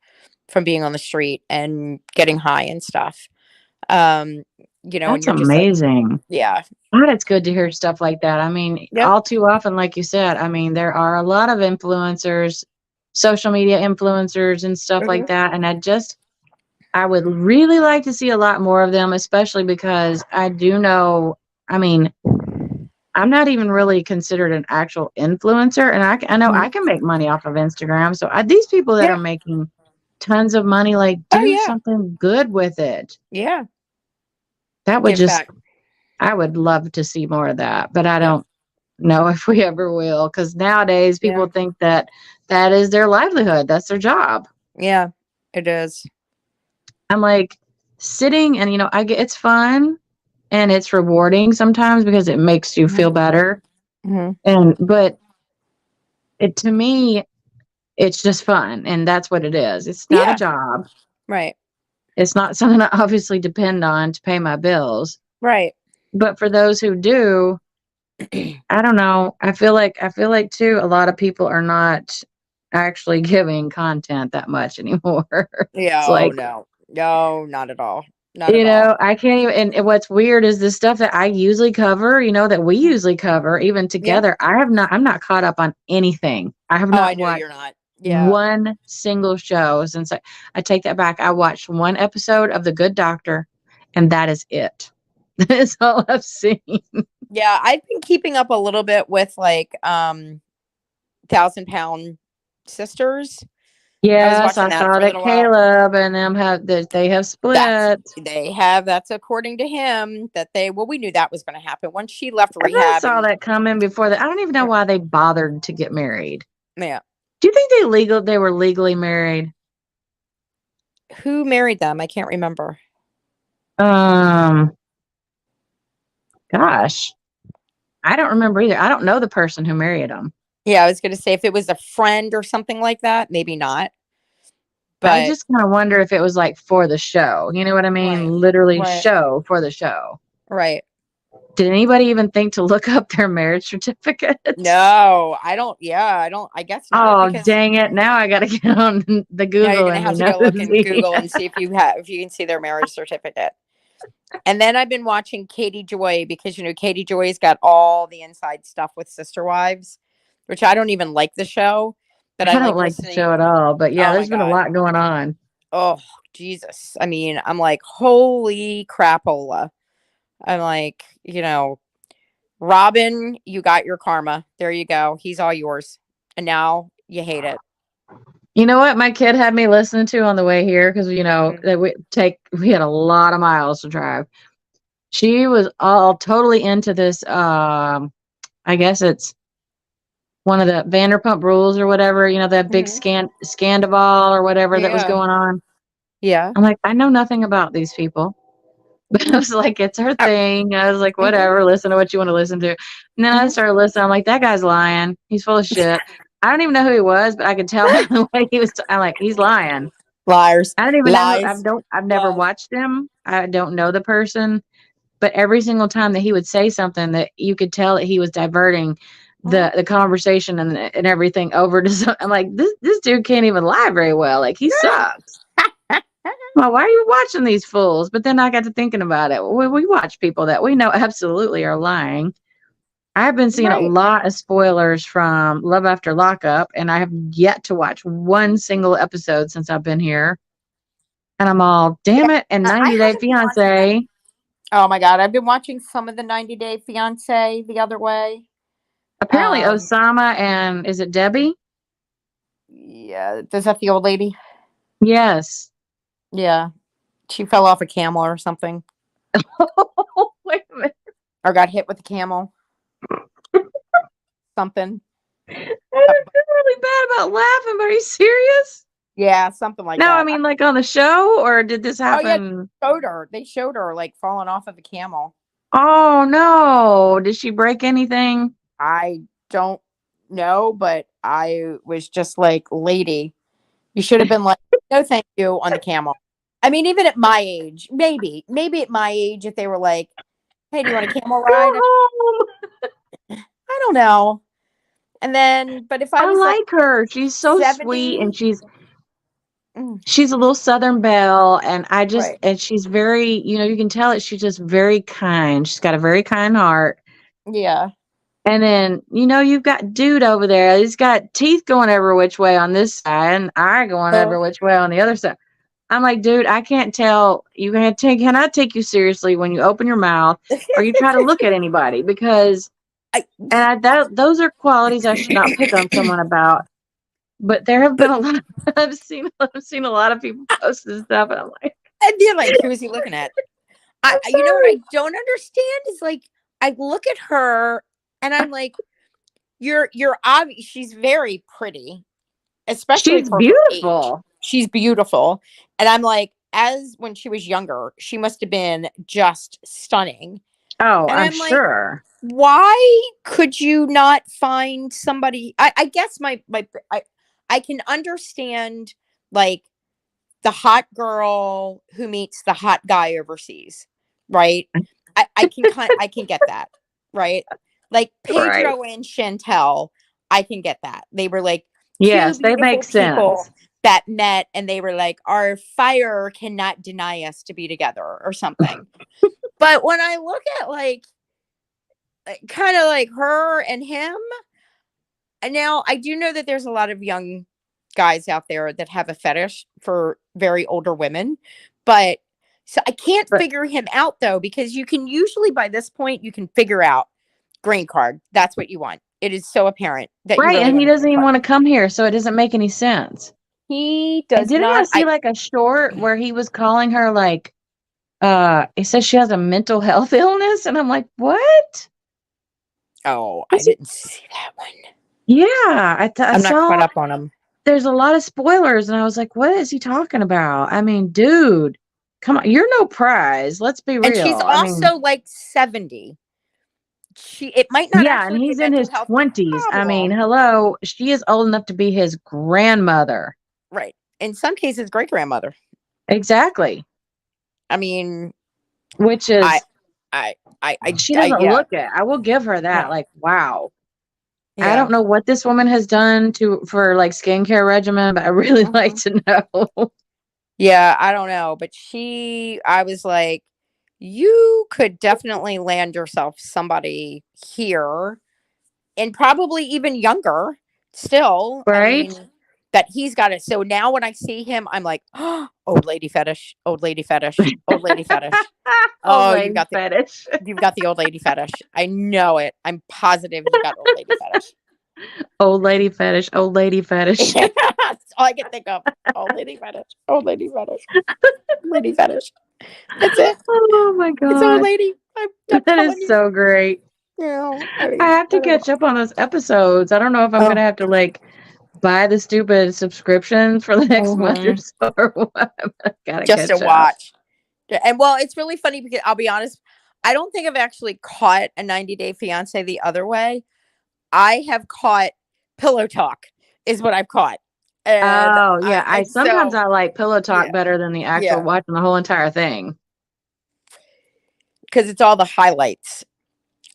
from being on the street and getting high and stuff. Um, and That's you're just like, amazing. yeah. God, it's good to hear stuff like that. I mean, Yep. all too often, like you said, I mean, there are a lot of influencers, social media influencers and stuff like Hmm. that. And I would really like to see a lot more of them, especially because I do know, I mean, I'm not even really considered an actual influencer. And I know I can make money off of Instagram. So these people that are Yeah. making tons of money, like, Oh do yeah. something good with it. Yeah. That would Give just, back. I would love to see more of that, but I Yep. don't know if we ever will, because nowadays Yeah. people think that that is their livelihood. That's their job. Yeah. It is. I'm like sitting and, I get, it's fun and it's rewarding sometimes because it makes you feel Hmm. better. Hmm. But to me, it's just fun. And that's what it is. It's not a Yeah. job. Right. It's not something I obviously depend on to pay my bills. Right. But for those who do, I don't know. I feel like too, a lot of people are not actually giving content that much anymore. Yeah. It's Oh like, no. No, not at all. Not at all. I can't even, and what's weird is the stuff that I usually cover, that we Mhm. usually cover, even Yeah. together, I'm not caught up on anything. I have Oh, I not know watched you're not. Yeah. one single show since I take that back. I watched one episode of The Good Doctor, and that is it. That is all I've seen. Yeah. I've been keeping up a little bit with like 1,000 Pound Sisters. I was Yes, watching I that saw for a that little while. Caleb and them they have split. That's according to him, that we knew that was going to happen once she left And I rehab. saw And that coming before that. I don't even know yeah, why they bothered to get married. yeah. Do you think they were legally married? Who married them? I can't remember. Um, gosh, I don't remember either. I don't know the person who married him. Yeah, I was going to say if it was a friend or something like that, maybe not. I But just kind of wonder if it was like for the show. You know what I mean? right, Literally right, show for the show. right. Did anybody even think to look up their marriage certificates? No, I don't. Yeah, I don't. I guess not Oh, because dang it. Now I got to get on the now you're Google gonna and be have to go look in nosy. Google and see if you can see their marriage certificate. And then I've been watching Katie Joy because Katie Joy's got all the inside stuff with Sister Wives, which I don't even like the show, but I I don't like like the listening. show at all. But yeah, Oh my there's been a god. lot going on. Oh Jesus. I mean, I'm like, holy crapola. I'm like, Robin, you got your karma. There you go. He's all yours. And now you hate it. You know what my kid had me listening to on the way here? Because, Mm. that we had a lot of miles to drive. She was all totally into this. I guess it's one of the Vanderpump Rules or whatever, that big Mhm. Scandival or whatever that was Yeah. going on. Yeah. I'm like, I know nothing about these people. But I was like, it's her Uh, thing. I was like, mhm. whatever, listen to what you want to listen to. And then I Mhm. started listening. I'm like, that guy's lying. He's full of shit. I don't even know who he was, but I could tell by the way he was. I'm like, he's lying. Liars. I don't even know who. Lies. I've never Lies. watched him. I don't know the person. But every single time that he would say something, that you could tell that he was diverting Mhm. the conversation and everything over to some. I'm like, this dude can't even lie very well. Like, he sucks. Well, why are you watching these fools? But then I got to thinking about it. We watch people that we know absolutely are lying. I've been seeing a Right. lot of spoilers from Love After Lockup, and I have yet to watch one single episode since I've been here. And I'm all, damn it. And I 90 Day haven't been watching that. Fiance. Oh my god, I've been watching some of the 90 Day Fiance the other way. Apparently, Um, Osama and is it Debbie? yeah, is that the old lady? Yes. Yeah, she fell off a camel or something, Wait a minute. or got hit with a camel, something. I Uh, feel really bad about laughing, but are you serious? Yeah, something like No, I that. mean, like on the show, or did this Oh yeah, happen? they showed her like falling off of a camel. Oh no. Did she break anything? I don't know, but I was just like, lady, you should have been like, no, thank you on the camel. I mean, even at my age, maybe at my age, if they were like, hey, do you want a camel Go ride? home. I don't know. And then, but if I I was like like her. She's so sweet, and 70, mm, she's a little Southern belle, and right. she's very, you can tell it. She's just very kind. She's got a very kind heart. Yeah. And then, you've got dude over there. He's got teeth going every which way on this side, and eye going every Oh. which way on the other side. I'm like, dude, I can't tell. Cannot take you seriously when you open your mouth or you try to look at anybody because, I, those are qualities I should not pick on someone about. But there have been but a lot. I've seen a lot of people post this stuff, and I'm like, and they're like, who is he looking at? I'm You know what sorry. I don't understand is like, I look at her and I'm like, you're obvious. She's very pretty, especially She's for her age. beautiful. She's beautiful. And I'm like, as when she was younger, she must have been just stunning. Oh, And I'm I'm like, sure. why could you not find somebody? I guess I can understand like the hot girl who meets the hot guy overseas, right? I can get that, right? Like Right. Pedro and Chantel, I can get that. They were like two Yes, they make beautiful people sense. that met and they were like, our fire cannot deny us to be together or something. But when I look at like kind of like her and him, and now I do know that there's a lot of young guys out there that have a fetish for very older women, but so I can't But figure him out though because you can usually by this point you can figure out green card. That's what you want. It is so apparent that you right, really and he want a doesn't green even card. want to come here, so it doesn't make any sense. He And does didn't I not. see like a short where he was calling her like he says she has a mental health illness, and I'm like, what? Oh, I Is he- didn't see that one. Yeah, I I'm not saw caught up on them. there's a lot of spoilers, and I was like, what is he talking about? I mean, dude, come on, you're no prize. Let's be And she's real. I mean, also like 70. It might not yeah, and actually be a he's in his mental health 20s. I mean, problem. hello, she is old enough to be his grandmother. Right. In some cases, great grandmother. Exactly. I mean, Which I, is, she doesn't yeah, look it. I will give her that. no, Like, wow. I yeah. don't know what this woman has done for like skincare regimen, but I really like Mhm. to know. Yeah, I don't know, but I was like, you could definitely land yourself somebody here and probably even younger still. I Right? mean, that he's got it. So now when I see him, I'm like, oh, old lady fetish, old lady fetish, old lady fetish. Old Oh, lady fetish. you've got the old lady fetish. I know it. I'm positive you've got old lady fetish. Old lady fetish. Old lady fetish. That's all I can think of. Old lady fetish. Old lady fetish. Lady fetish. That's it. Oh my It's old god. lady. I'm That telling is you. so great. You know, I have I to don't know. catch up on those episodes. I don't know if I'm gonna Oh. have to like buy the stupid subscriptions for the next month or Mhm. so or what. I gotta Just to catch up. watch. Yeah, and well, it's really funny because I'll be honest, I don't think I've actually caught a 90-Day Fiance the other way. I have caught Pillow Talk is what I've caught. And Oh yeah. I sometimes so I like pillow talk yeah, better than the actual yeah, watching the whole entire thing. because it's all the highlights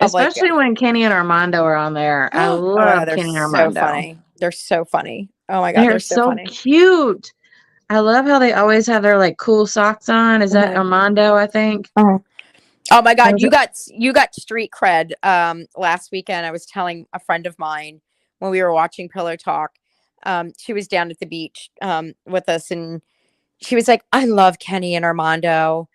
of like Especially when Kenny and Armando are on there. I oh my god, love they're Kenny and so Armando. funny. They're so funny. Oh my god, They're they're so so funny. cute. I love how they always have their like cool socks on. Is that Mhm. Armando, I think? Oh my god, Those you got street cred. Last weekend I was telling a friend of mine when we were watching Pillow Talk. She was down at the beach with us, and she was like, "I love Kenny and Armando."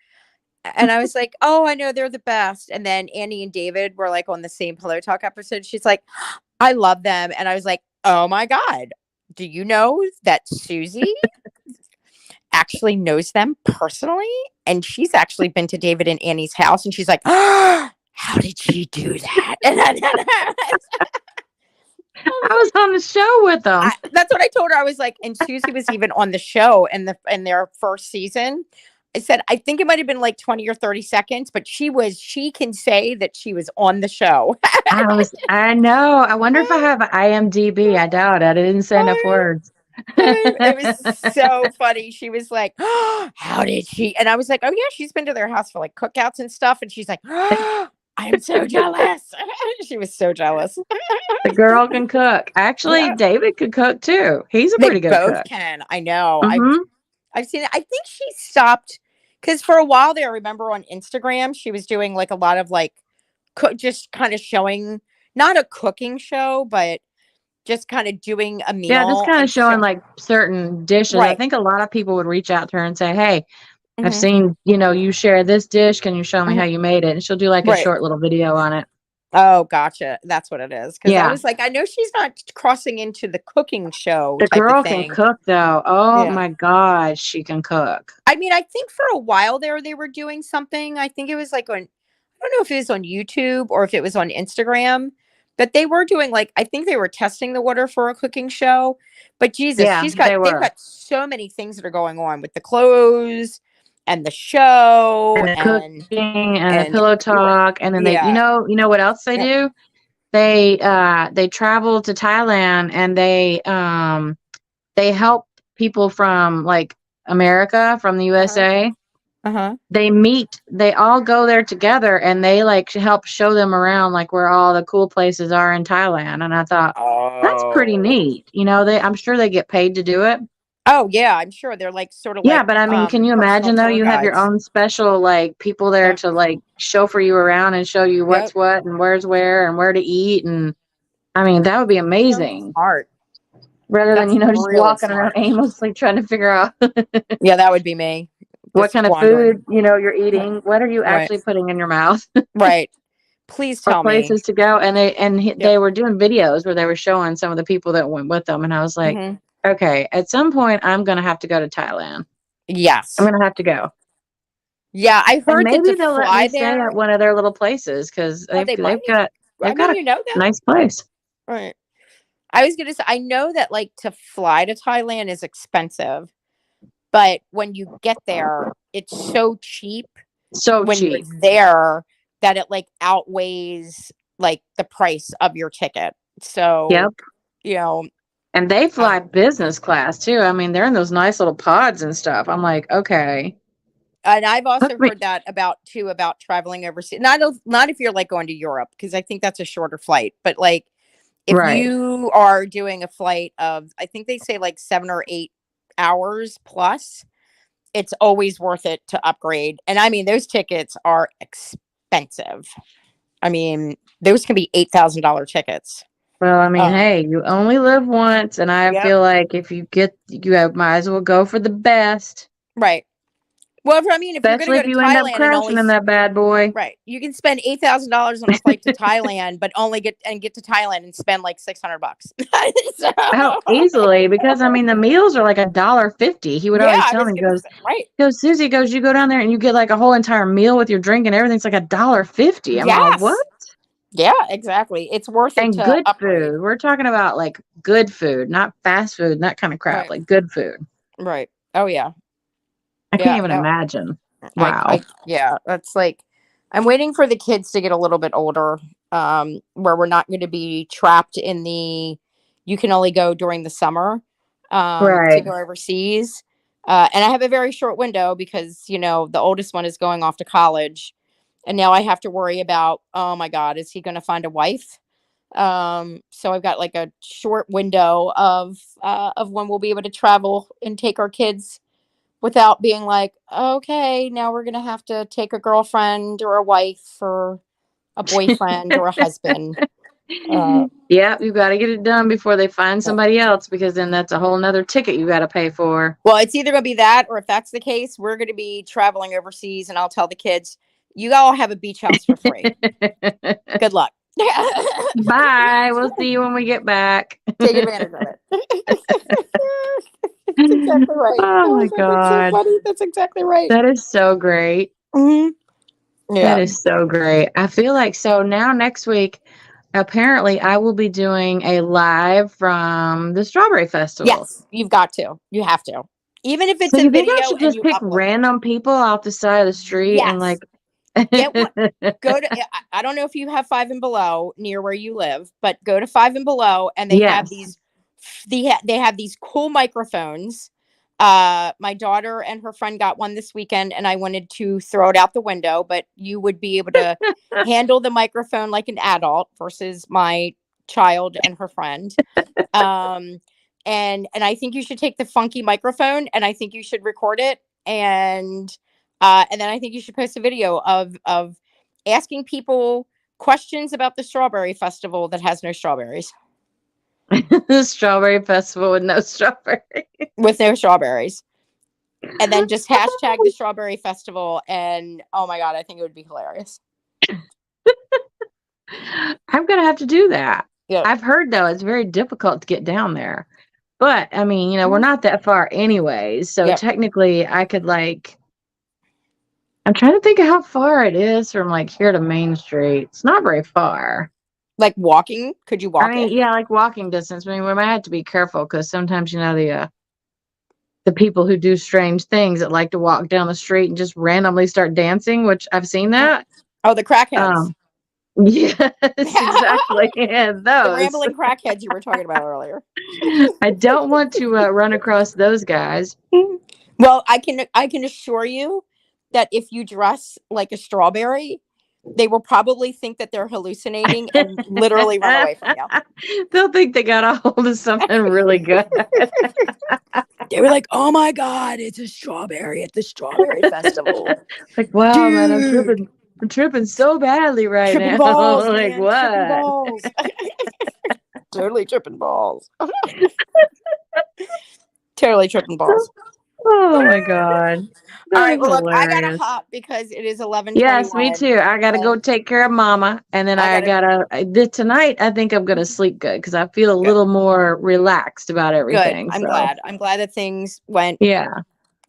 And I was like, "Oh, I know they're the best." And then Annie and David were like on the same Pillow Talk episode. She's like, "I love them." And I was like, "Oh my god, do you know that Susie actually knows them personally? And she's actually been to David and Annie's house." And she's like, "Oh, how did she do that?" And I I was was like, on the show with them. that's what I told her. I was like, and Susie was even on the show in their first season. I said, I think it might have been like 20 or 30 seconds, but she can say that she was on the show. I know. I wonder if I have an IMDb. I doubt it. I didn't say enough words. It was so funny. She was like, oh, how did she? And I was like, oh, yeah, she's been to their house for like cookouts and stuff. And she's like, oh, I'm so jealous. She was so jealous. The girl can cook. Actually, Yeah, David could cook too. He's a they pretty good both cook. can. I know. Hmm. I've seen it. I think she stopped because for a while there, I remember on Instagram, she was doing like a lot of like just kind of showing not a cooking show, but just kind of doing a Yeah, just meal kind of and showing show. like certain dishes. I Right. think a lot of people would reach out to her and say, "Hey, I've Hmm. seen, you share this dish. Can you show me how Hmm. you made it?" And she'll do like a Right. short little video on it. Oh, gotcha. That's what it is. Because I Yeah. was like, I know she's not crossing into the cooking show The type of girl can thing. cook though. Oh Yeah. my God, she can cook. I mean, I think for a while there, they were doing something. I think it was like I don't know if it was on YouTube or if it was on Instagram, but they were doing like, I think they were testing the water for a cooking show. But Jesus, Yeah, they they've were. got so many things that are going on with the clothes and the show And the cooking and the and pillow you're right. talk. And then they, Yeah. what else they Yep. do? They travel to Thailand and they help people from like America, from the Uh-huh. USA. Uh-huh. They all go there together and they like help show them around like where all the cool places are in Thailand. And I thought, that's pretty Oh. neat. I'm sure they get paid to do it. Oh yeah, I'm sure they're like sort of Yeah, like but I mean, can you personal imagine though? tour You have your guides. own special like people there Yep. to like chauffeur you around and show you Yep. what's what and where's where and where to eat. And I mean, that would be So amazing smart. rather than, That's just really walking around smart. aimlessly trying to figure out Yeah, that would be me. what Just kind of wandering. food, you're Right. eating. What are you Right. actually putting in your mouth? Right. Please Or tell me. places to go. And Yep. they were doing videos where they were showing some of the people that went with them. And I was like, Hmm. okay, at some point I'm going to have to go to Thailand. I'm Yes. going to have to go. Yeah, I And heard that to maybe they'll let me fly stay at there. one of their little places because Oh, they might. they've got I mean, a you know them. nice place. Right. I was gonna say, I know that like to fly to Thailand is expensive, but when you get there, it's so cheap So when you're cheap. there that it like outweighs like the price of your ticket. So, Yep. you know, And they uh, fly business class too. I mean, they're in those nice little pods and stuff. I'm like, okay. and I've Hook also me. heard that about traveling overseas. Not if you're like going to Europe, because I think that's a shorter flight, but like if Right. you are doing a flight of, I think they say like 7 or 8 hours plus, it's always worth it to upgrade. And I mean, those tickets are expensive. I mean, those can be $8,000 tickets. Well, I mean, Um, hey, you only live once, and I yep, feel like if might as well go for the best. right. Well, I mean, if you're going to Especially go if to you end up Thailand and crashing in that bad boy. right, you can spend $8,000 on a flight to Thailand, but only get to Thailand and spend like $600. So, Oh, easily, because I mean the meals are like $1.50. He would yeah, always I tell was me, going to say, right. Susie goes, you go down there and you get like a whole entire meal with your drink and everything's like $1.50. I'm all, what? Yes. Yeah, exactly. It's worth it And to good upgrade. food. We're talking about like good food, not fast food and that kind of crap. Right. Like good food. Right. Oh yeah. I can't Yeah. even No. imagine. Wow. Yeah, that's like, I'm waiting for the kids to get a little bit older, where we're not going to be trapped in the, you can only go during the summer, to Right. go overseas. And I have a very short window because, the oldest one is going off to college. And now I have to worry about, oh my God, is he going to find a wife? So I've got like a short window of when we'll be able to travel and take our kids without being like, okay, now we're gonna have to take a girlfriend or a wife or a boyfriend or a husband. Yeah, you got to get it done before they find Yeah. somebody else because then that's a whole nother ticket you got to pay for. Well, it's either gonna be that, or if that's the case, we're gonna be traveling overseas, and I'll tell the kids, you all have a beach house for free. Good luck. Bye. We'll see you when we get back. Take advantage of it. That's exactly right. Oh I my was like, that's so God. funny. That's exactly right. That is so great. Hmm. That Yeah. is so great. I feel like so now next week, apparently I will be doing a live from the Strawberry Festival. Yes, you've got to. You have to. Even if So it's a you think I video should and just you pick upload it. random people off the side of the street and Yes. like Get one. Go to, I don't know if you have Five and Below near where you live, but go to Five and Below, and they have Yes. they have these cool microphones. My daughter and her friend got one this weekend, and I wanted to throw it out the window, but you would be able to handle the microphone like an adult versus my child and her friend. Um, and I think you should take the funky microphone, and I think you should record it, and then I think you should post a video of asking people questions about the strawberry festival that has no strawberries. The Strawberry Festival with no strawberry. With no strawberries. And then just hashtag the strawberry festival, and oh my God, I think it would be hilarious. I'm gonna have to do that. Yeah. I've heard though it's very difficult to get down there. But I mean, we're not that far anyways. So Yep. technically I could like I'm trying to think of how far it is from like here to Main Street. It's not very far. Like walking, could you I walk mean, it? yeah, like walking distance. I mean, we might have to be careful because sometimes the people who do strange things that like to walk down the street and just randomly start dancing, which I've seen that. Oh, the crackheads. Yes, exactly. Yeah, The those. rambling crackheads you were talking about earlier. I don't want to run across those guys. Well, I can assure you that if you dress like a strawberry, they will probably think that they're hallucinating and literally run away from you. They'll think they got a hold of something really good. They were like, "Oh my God, it's a strawberry at the strawberry festival." Like, wow, man, Dude, I'm tripping so badly right tripping now. balls, Like, man, tripping what? balls. Totally tripping balls. Totally tripping balls. Oh my God. All That right, is well, look, I gotta hilarious. hop because it is Yes, me 11:21. too. I gotta go take care of Mama, and then I gotta tonight. I think I'm gonna sleep good because I feel a good. little more relaxed about Good. everything. I'm So glad. I'm glad that things went yeah,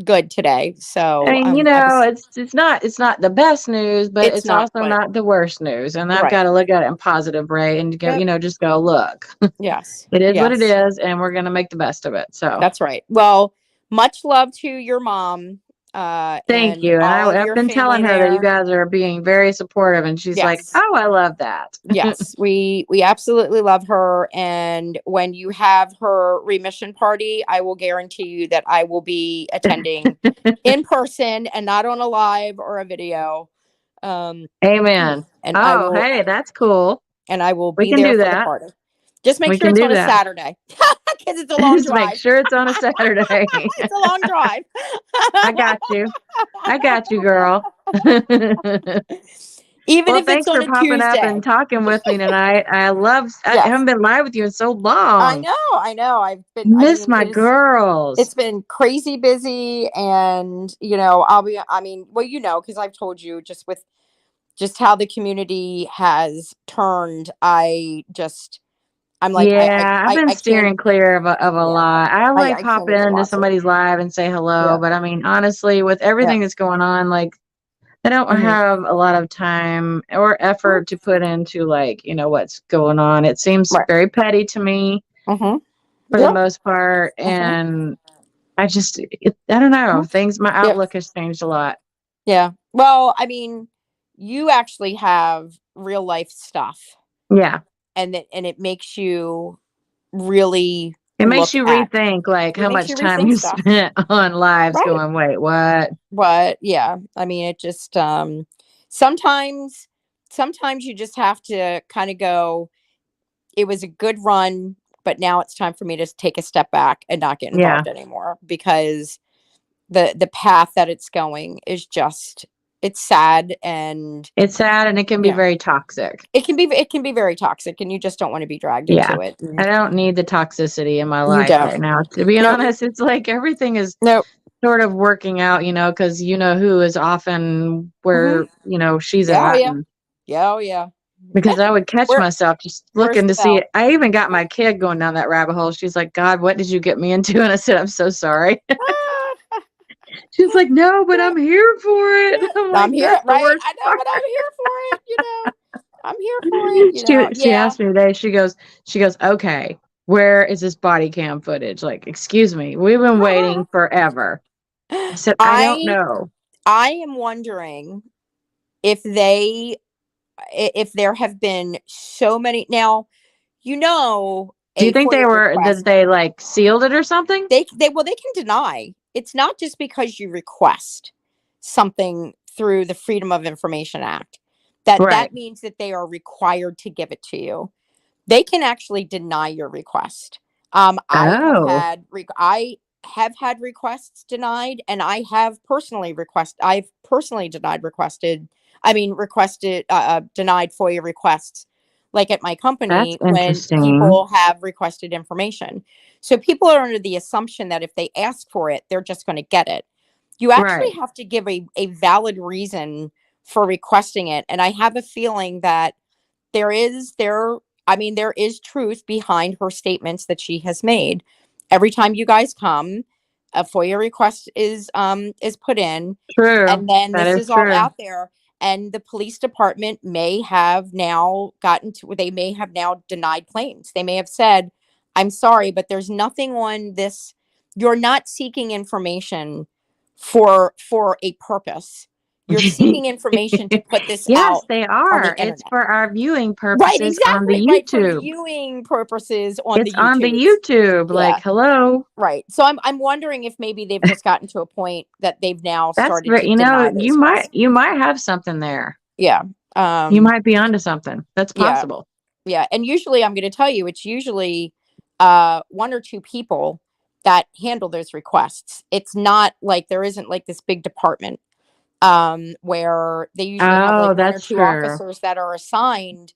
good today. I So mean, I was. it's not the best news, but It's it's not, also but not the worst news. And I've right. got to look at it in positive way and go, Yep. just go, look, Yes. it is what it Yes. is, and we're gonna make the best of it. So That's right. Well, much love to your mom, thank and you. And all of I've your been family telling her that you there. guys are being very supportive, and she's like, Yes. oh, I love that. Yes, we absolutely love her, and when you have her remission party, I will guarantee you that I will be attending in person and not on a live or a video. Um, Amen. and I Oh, will hey, that's cool. be We can there do for the that. party. Just make We sure can it's on do a that. Saturday because it's a long Just make drive. sure it's on a Saturday. It's a long drive. I got you. I got you, girl. Even Well, if it's thanks on for a popping up and Tuesday. talking with me tonight. I Yes. haven't been live with you in so I long. know, I know. I Miss mean, my it's girls. been crazy busy, and I mean, well, because I've told you just how the community has turned. I'm like, Yeah, I've been I can't, steering clear of a yeah, lot. I like I pop can't even into watch it. somebody's live and say hello, Yeah. but I mean, honestly, with Yeah. everything that's going on, like I don't Hmm. have a lot of time or effort to put into like, what's going on. It seems Right. very petty to me Hmm. for the Yep. most part. Hmm. And I don't know. My Yep. outlook has changed a lot. Yeah. Well, I mean, you actually have real life stuff, Yeah. and it makes you really It makes look you at rethink like it how makes much you time rethink you stuff. spent on lives Right. going, wait, what? But yeah, I mean, it just sometimes sometimes you just have to kind of go, it was a good run, but now it's time for me to take a step back and not get Yeah. involved anymore, because the path that it's going is just, it's sad. And It's sad and it can be yeah, very toxic. it can be very toxic, and you just don't want to be dragged Yeah. into it. I And don't need the toxicity in my you life don't. right now. To be Nope. honest, it's like everything is Nope. sort of working out, because who is often Hmm. where, she's Yeah. Oh at. yeah. And Yeah. Oh yeah. because I would catch Where myself just where's looking the to see it. bell? I even got my kid going down that rabbit hole. She's like, God, what did you get me into? And I said, I'm so sorry. She's like, no, but I'm here for it. I'm I'm like, here, that's the right? worst I know, part. but I'm here for it. I'm here for it. She Yeah. asked me today, she goes, okay, where is this body cam footage? Like, excuse me, we've been waiting forever. I said, I don't I know. I am wondering if if there have been so many now. Do you A think FOIA that request. they like sealed it or something? They can deny. It's not just because you request something through the Freedom of Information Act Right. that means that they are required to give it to you. They can actually deny your request. Oh, I have had requests denied, and I've personally requested denied FOIA requests, like at my that's company, when interesting. people have requested information. So people are under the assumption that if they ask for it, they're just going to get it. You actually Right. have to give a valid reason for requesting it, and I have a feeling that there is there there is truth behind her statements that she has made. Every time you guys come, a FOIA request is put in, True. and then That this is is all true. out there, and the police department may have now gotten to they may have now denied claims. They may have said, I'm sorry, but there's nothing on this. You're not seeking information for a purpose. You're seeking information to put this Yes, out they on the are. It's internet. for our viewing Right, purposes on the exactly. Right, for YouTube. viewing purposes on the It's on the YouTubes. YouTube. Like, Yeah, hello. right. So I'm wondering if maybe they've just gotten to a point that they've now That's started very, to deny you those might requests. have something there. Yeah. You Um might be onto something. That's yeah. possible. Yeah, and usually I'm going to tell you it's usually one or two people that handle those requests. It's not like there isn't like this big department where they usually have like Oh, one or that's two true. officers that are assigned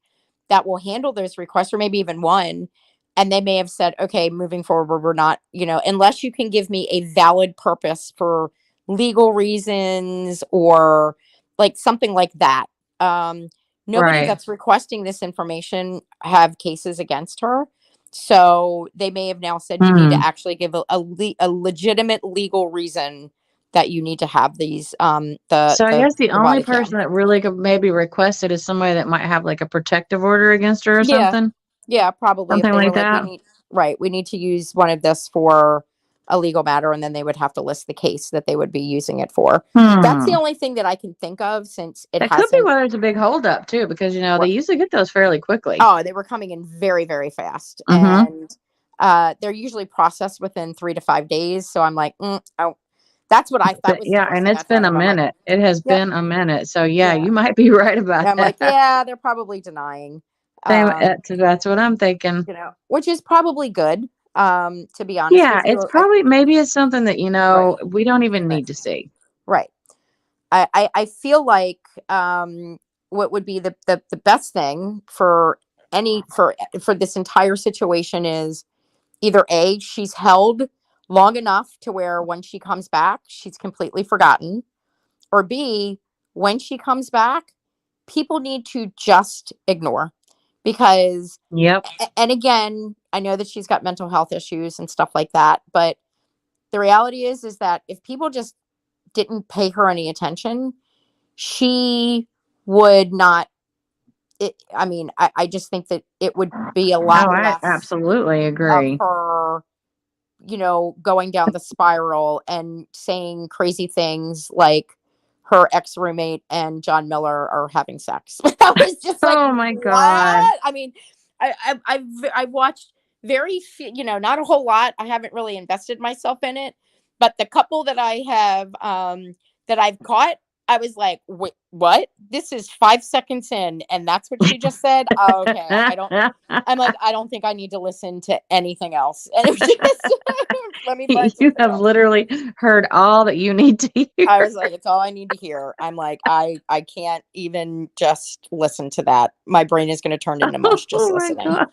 that will handle those requests, or maybe even one. And they may have said, okay, moving forward, we're not, unless you can give me a valid purpose for legal reasons or like something like that. Um, Nobody Right. that's requesting this information have cases against her. So they may have now said you need to Hmm. actually give a legitimate legal reason that you need to have these So I guess the only body cam. person that really could maybe request it is somebody that might have like a protective order against her or Yeah, something. yeah, probably if Something they were like like, that. we need to use one of this for a legal matter, and then they would have to list the case that they would be using it for. That's the Hmm. only thing that I can think of, since it That could be hasn't. why there's a big holdup too, because they Right. usually get those fairly quickly. Oh, they were coming in very, very fast, Mm-hmm. and they're usually processed within 3 to 5 days. So I'm like, oh, that's what that But was the yeah, first and thing I it's thought been a of. I'm like, minute. It has yep, been a minute. So yeah, yeah. you might be right about And I'm like, that. yeah, they're probably denying. Same, Um, that's what I'm thinking. which is probably good. To be honest Yeah, with it's you, probably maybe it's something that right, we don't even right, need to see. right. I feel like what would be the best thing for this entire situation is either A, she's held long enough to where when she comes back, she's completely forgotten, or B, when she comes back, people need to just ignore, because Yep. and again, I know that she's got mental health issues and stuff like that, but the reality is that if people just didn't pay her any attention, she would not. I mean, I just think that it would be a Oh, lot I less absolutely of agree. her, going down the spiral and saying crazy things like her ex roommate and John Miller are having sex. I was just like, Oh my God. what? I mean, I've watched very few, not a whole lot. I haven't really invested myself in it, but the couple that I have, that I've caught, I was like, wait, what? This is 5 seconds in, and that's what she just said. Oh, okay, I don't. I'm like, I don't think I need to listen to anything else. And it was just, let me find You something have else. literally heard all that you need to I hear. was like, it's all I need to hear. I'm like, I can't even just listen to that. My brain is going to turn into mush just Oh my listening. God.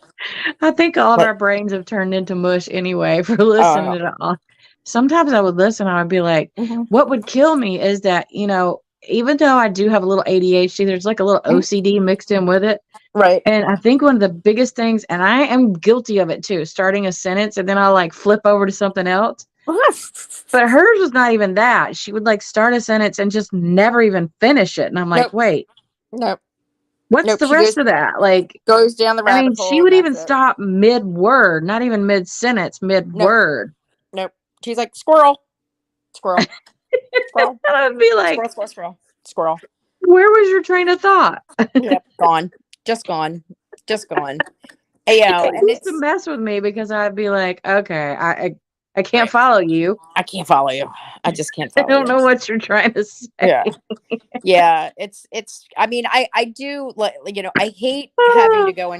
I think all of But our brains have turned into mush anyway for listening uh, to it all. Sometimes I would listen, I would be like, mhm, what would kill me is that, even though I do have a little ADHD, there's like a little mhm, OCD mixed in with it. right. And I think one of the biggest things, and I am guilty of it too, starting a sentence and then I'll like flip over to something else. But hers was not even that. She would like start a sentence and just never even finish it. And I'm like, Nope, wait, nope, what's nope. the She rest of that? Like, goes down the I rabbit mean, she hole, and would that's even it. stop mid word, not even mid sentence, mid Nope, word. nope. She's like, squirrel, squirrel, squirrel, And I would be like, squirrel, squirrel, squirrel, squirrel. where was your train of thought? Yep, gone, just gone, just gone. It And used to it's mess with me because I'd be like, okay, I can't right. follow you. I can't follow you. I just can't I follow don't you. know what you're trying to say. Yeah. Yeah, it's I mean, I do like, Ah, I hate having to go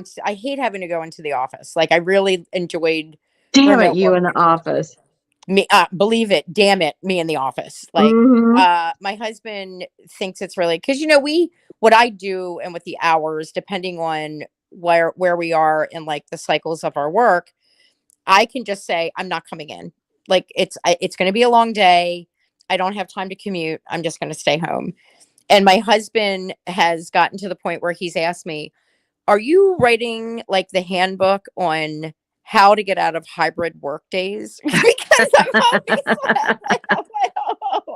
into the office. Like, I really enjoyed damn it, remote you work. in the office. Me believe it, damn it, me in the office. Like, Hmm. my husband thinks it's really, cuz what I do, and with the hours, depending on where we are in like the cycles of our work, I can just say I'm not coming in. Like, it's going to be a long day. I don't have time to commute. I'm just going to stay home. And my husband has gotten to the point where he's asked me, "Are you writing like the handbook on how to get out of hybrid work days?" Because I'm always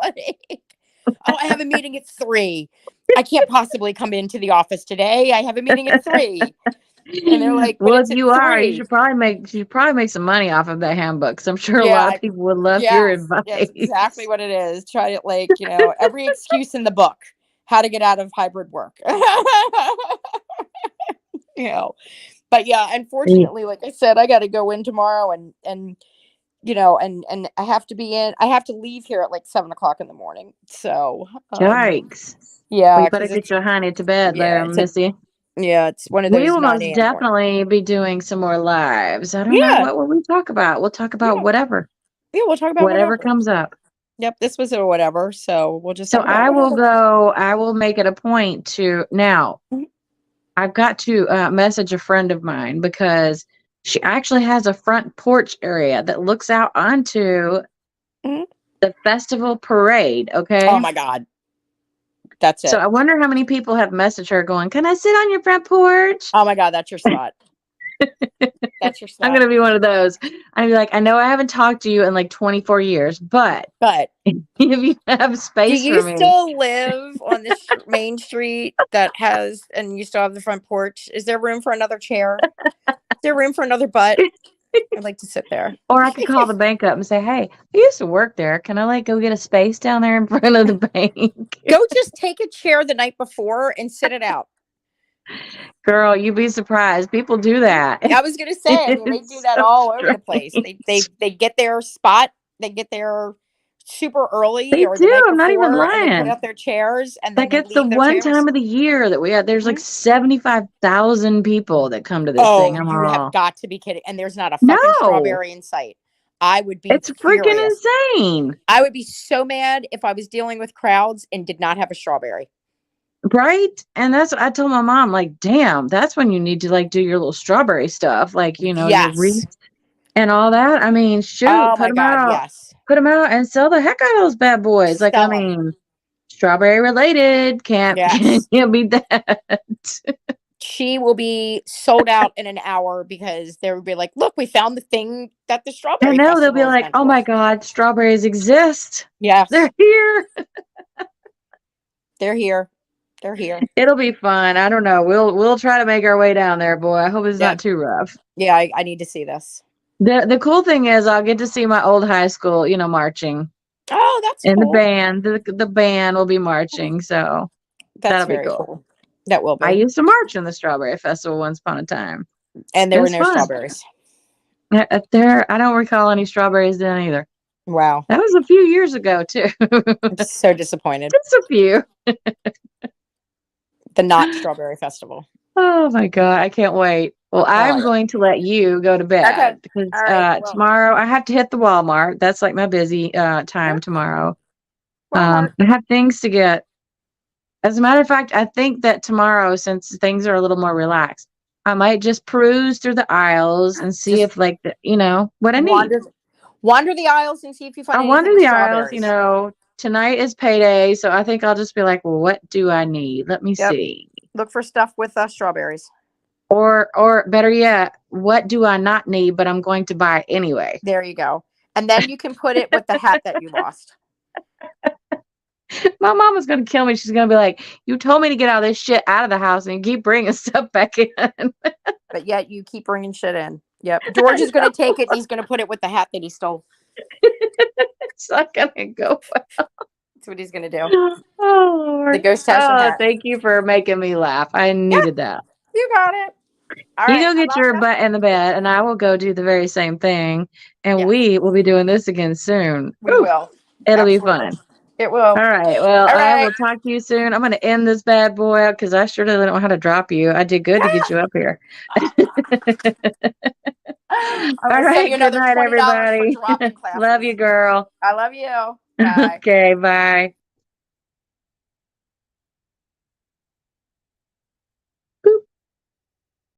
like, "Oh, I have a meeting at 3. I can't possibly come into the office today. I have a meeting at 3." And they're like, "But Well, if it's at you are, 3." you should probably make some money off of that handbook. So I'm sure a lot Yeah, of people would love your yes, that's exactly advice. what it is. Try to, like, every excuse in the book, how to get out of hybrid work. you know, but yeah, Yeah. unfortunately, like I said, I got to go in tomorrow, and I have to leave here at like 7 o'clock in the morning. So, Yikes. Well, yeah, you better because get your honey to bed yeah, there, Missy. it's one of We those will 9 most a.m. morning. definitely be doing some more lives. I don't know. Yeah, What will we talk about? We'll talk about yeah, whatever, yeah. We'll talk about whatever whatever. comes up. Yep, this was a whatever. So we'll just So talk about whatever. I will make it a point to now. Mhm, I've got to message a friend of mine because she actually has a front porch area that looks out onto mhm. the festival parade. Oh Okay. my God, that's So it. I wonder how many people have messaged her going, can I sit on your front porch? Oh my God, that's your spot. That's your I'm slot. gonna be one of those. I'd be like, I know I haven't talked to you in like 24 years, but But if you have do space you for me, still live on the main street that has, and you still have the front porch? Is there room for another chair? Is there room for another butt? I'd like to sit there. or I could call the bank up and say, hey, I used to work there. Can I like go get a space down there in front of the bank? Go just take a chair the night before and sit it out. Girl, you'd be surprised. People do that. I was gonna say, I mean, they do It's that so all over the place. strange. They get their spot, they get there super early They or the do. night I'm not even before, and they put lying. out their chairs and then Like they it's the leave their one chairs. time of the year that we have. There's like Mhm. 75,000 people that come to this Oh, thing. I'm you have all, got to be kidding. And there's not a fucking no, strawberry in sight. I would be it's freaking furious. insane. I would be so mad if I was dealing with crowds and did not have a strawberry. Right? And that's what I told my mom, like, damn, that's when you need to like do your little strawberry stuff, like, your Yes. wreath and all that. I mean, shoot, Oh my God. Yes. put them out and sell the heck out of those bad boys. Like, I Sell them. mean, strawberry related, can't, Yes. can't beat that. She will be sold out in an hour because they would be like, look, we found the thing that the I strawberry know they'll be festival is like, meant oh for. my God, strawberries exist. Yes. They're here. They're here. They're here. It'll be fun. I don't know. We'll try to make our way down there, boy. I hope it's Yep. not too rough. Yeah, I need to see this. The cool thing is I'll get to see my old high school, marching. Oh, that's And the cool. band, the band will be marching, so That's that'll be very cool. cool. That will I be. used to march in the Strawberry Festival once upon a time. And there were It's no fun. strawberries. There, I don't recall any strawberries then either. Wow. That was a few years ago too. I'm so disappointed. Just a few. The not strawberry festival. Oh my God, I can't wait. Well, I'm going to let you go to bed because All right. Well, tomorrow I have to hit the Walmart. That's like my busy time tomorrow. Walmart. I have things to get. As a matter of fact, I think that tomorrow, since things are a little more relaxed, I might just peruse through the aisles and see Just if, like, what I need. wander the aisles and see if you find I'll anything wander with the aisles. strawberries. Tonight is payday, so I think I'll just be like, well, what do I need? Let me Yep. see. Look for stuff with strawberries. Or better yet, what do I not need, but I'm going to buy anyway? There you go. And then you can put it with the hat that you lost. My mama's going to kill me. She's going to be like, you told me to get all this shit out of the house and you keep bringing stuff back in. But yet you keep bringing shit in. Yep. George is going to take it and he's going to put it with the hat that he stole. It's not going to go well. That's what he's going to do. Oh, Lord. The ghost fashion hat. Thank you for making me laugh. I needed that. You got it. All You right. go get your butt in the bed, and I will go do the very same thing. And Yeah. we will be doing this again soon. We will. It'll Absolutely. be fun. It will. All right. Well, All I right. will talk to you soon. I'm going to end this bad boy out because I sure don't know how to drop you. I did good to get you up here. I'm All going to send right. you Good another night, $20 for everybody. dropping classes. Love you, girl. I love you. Bye. Okay. Bye.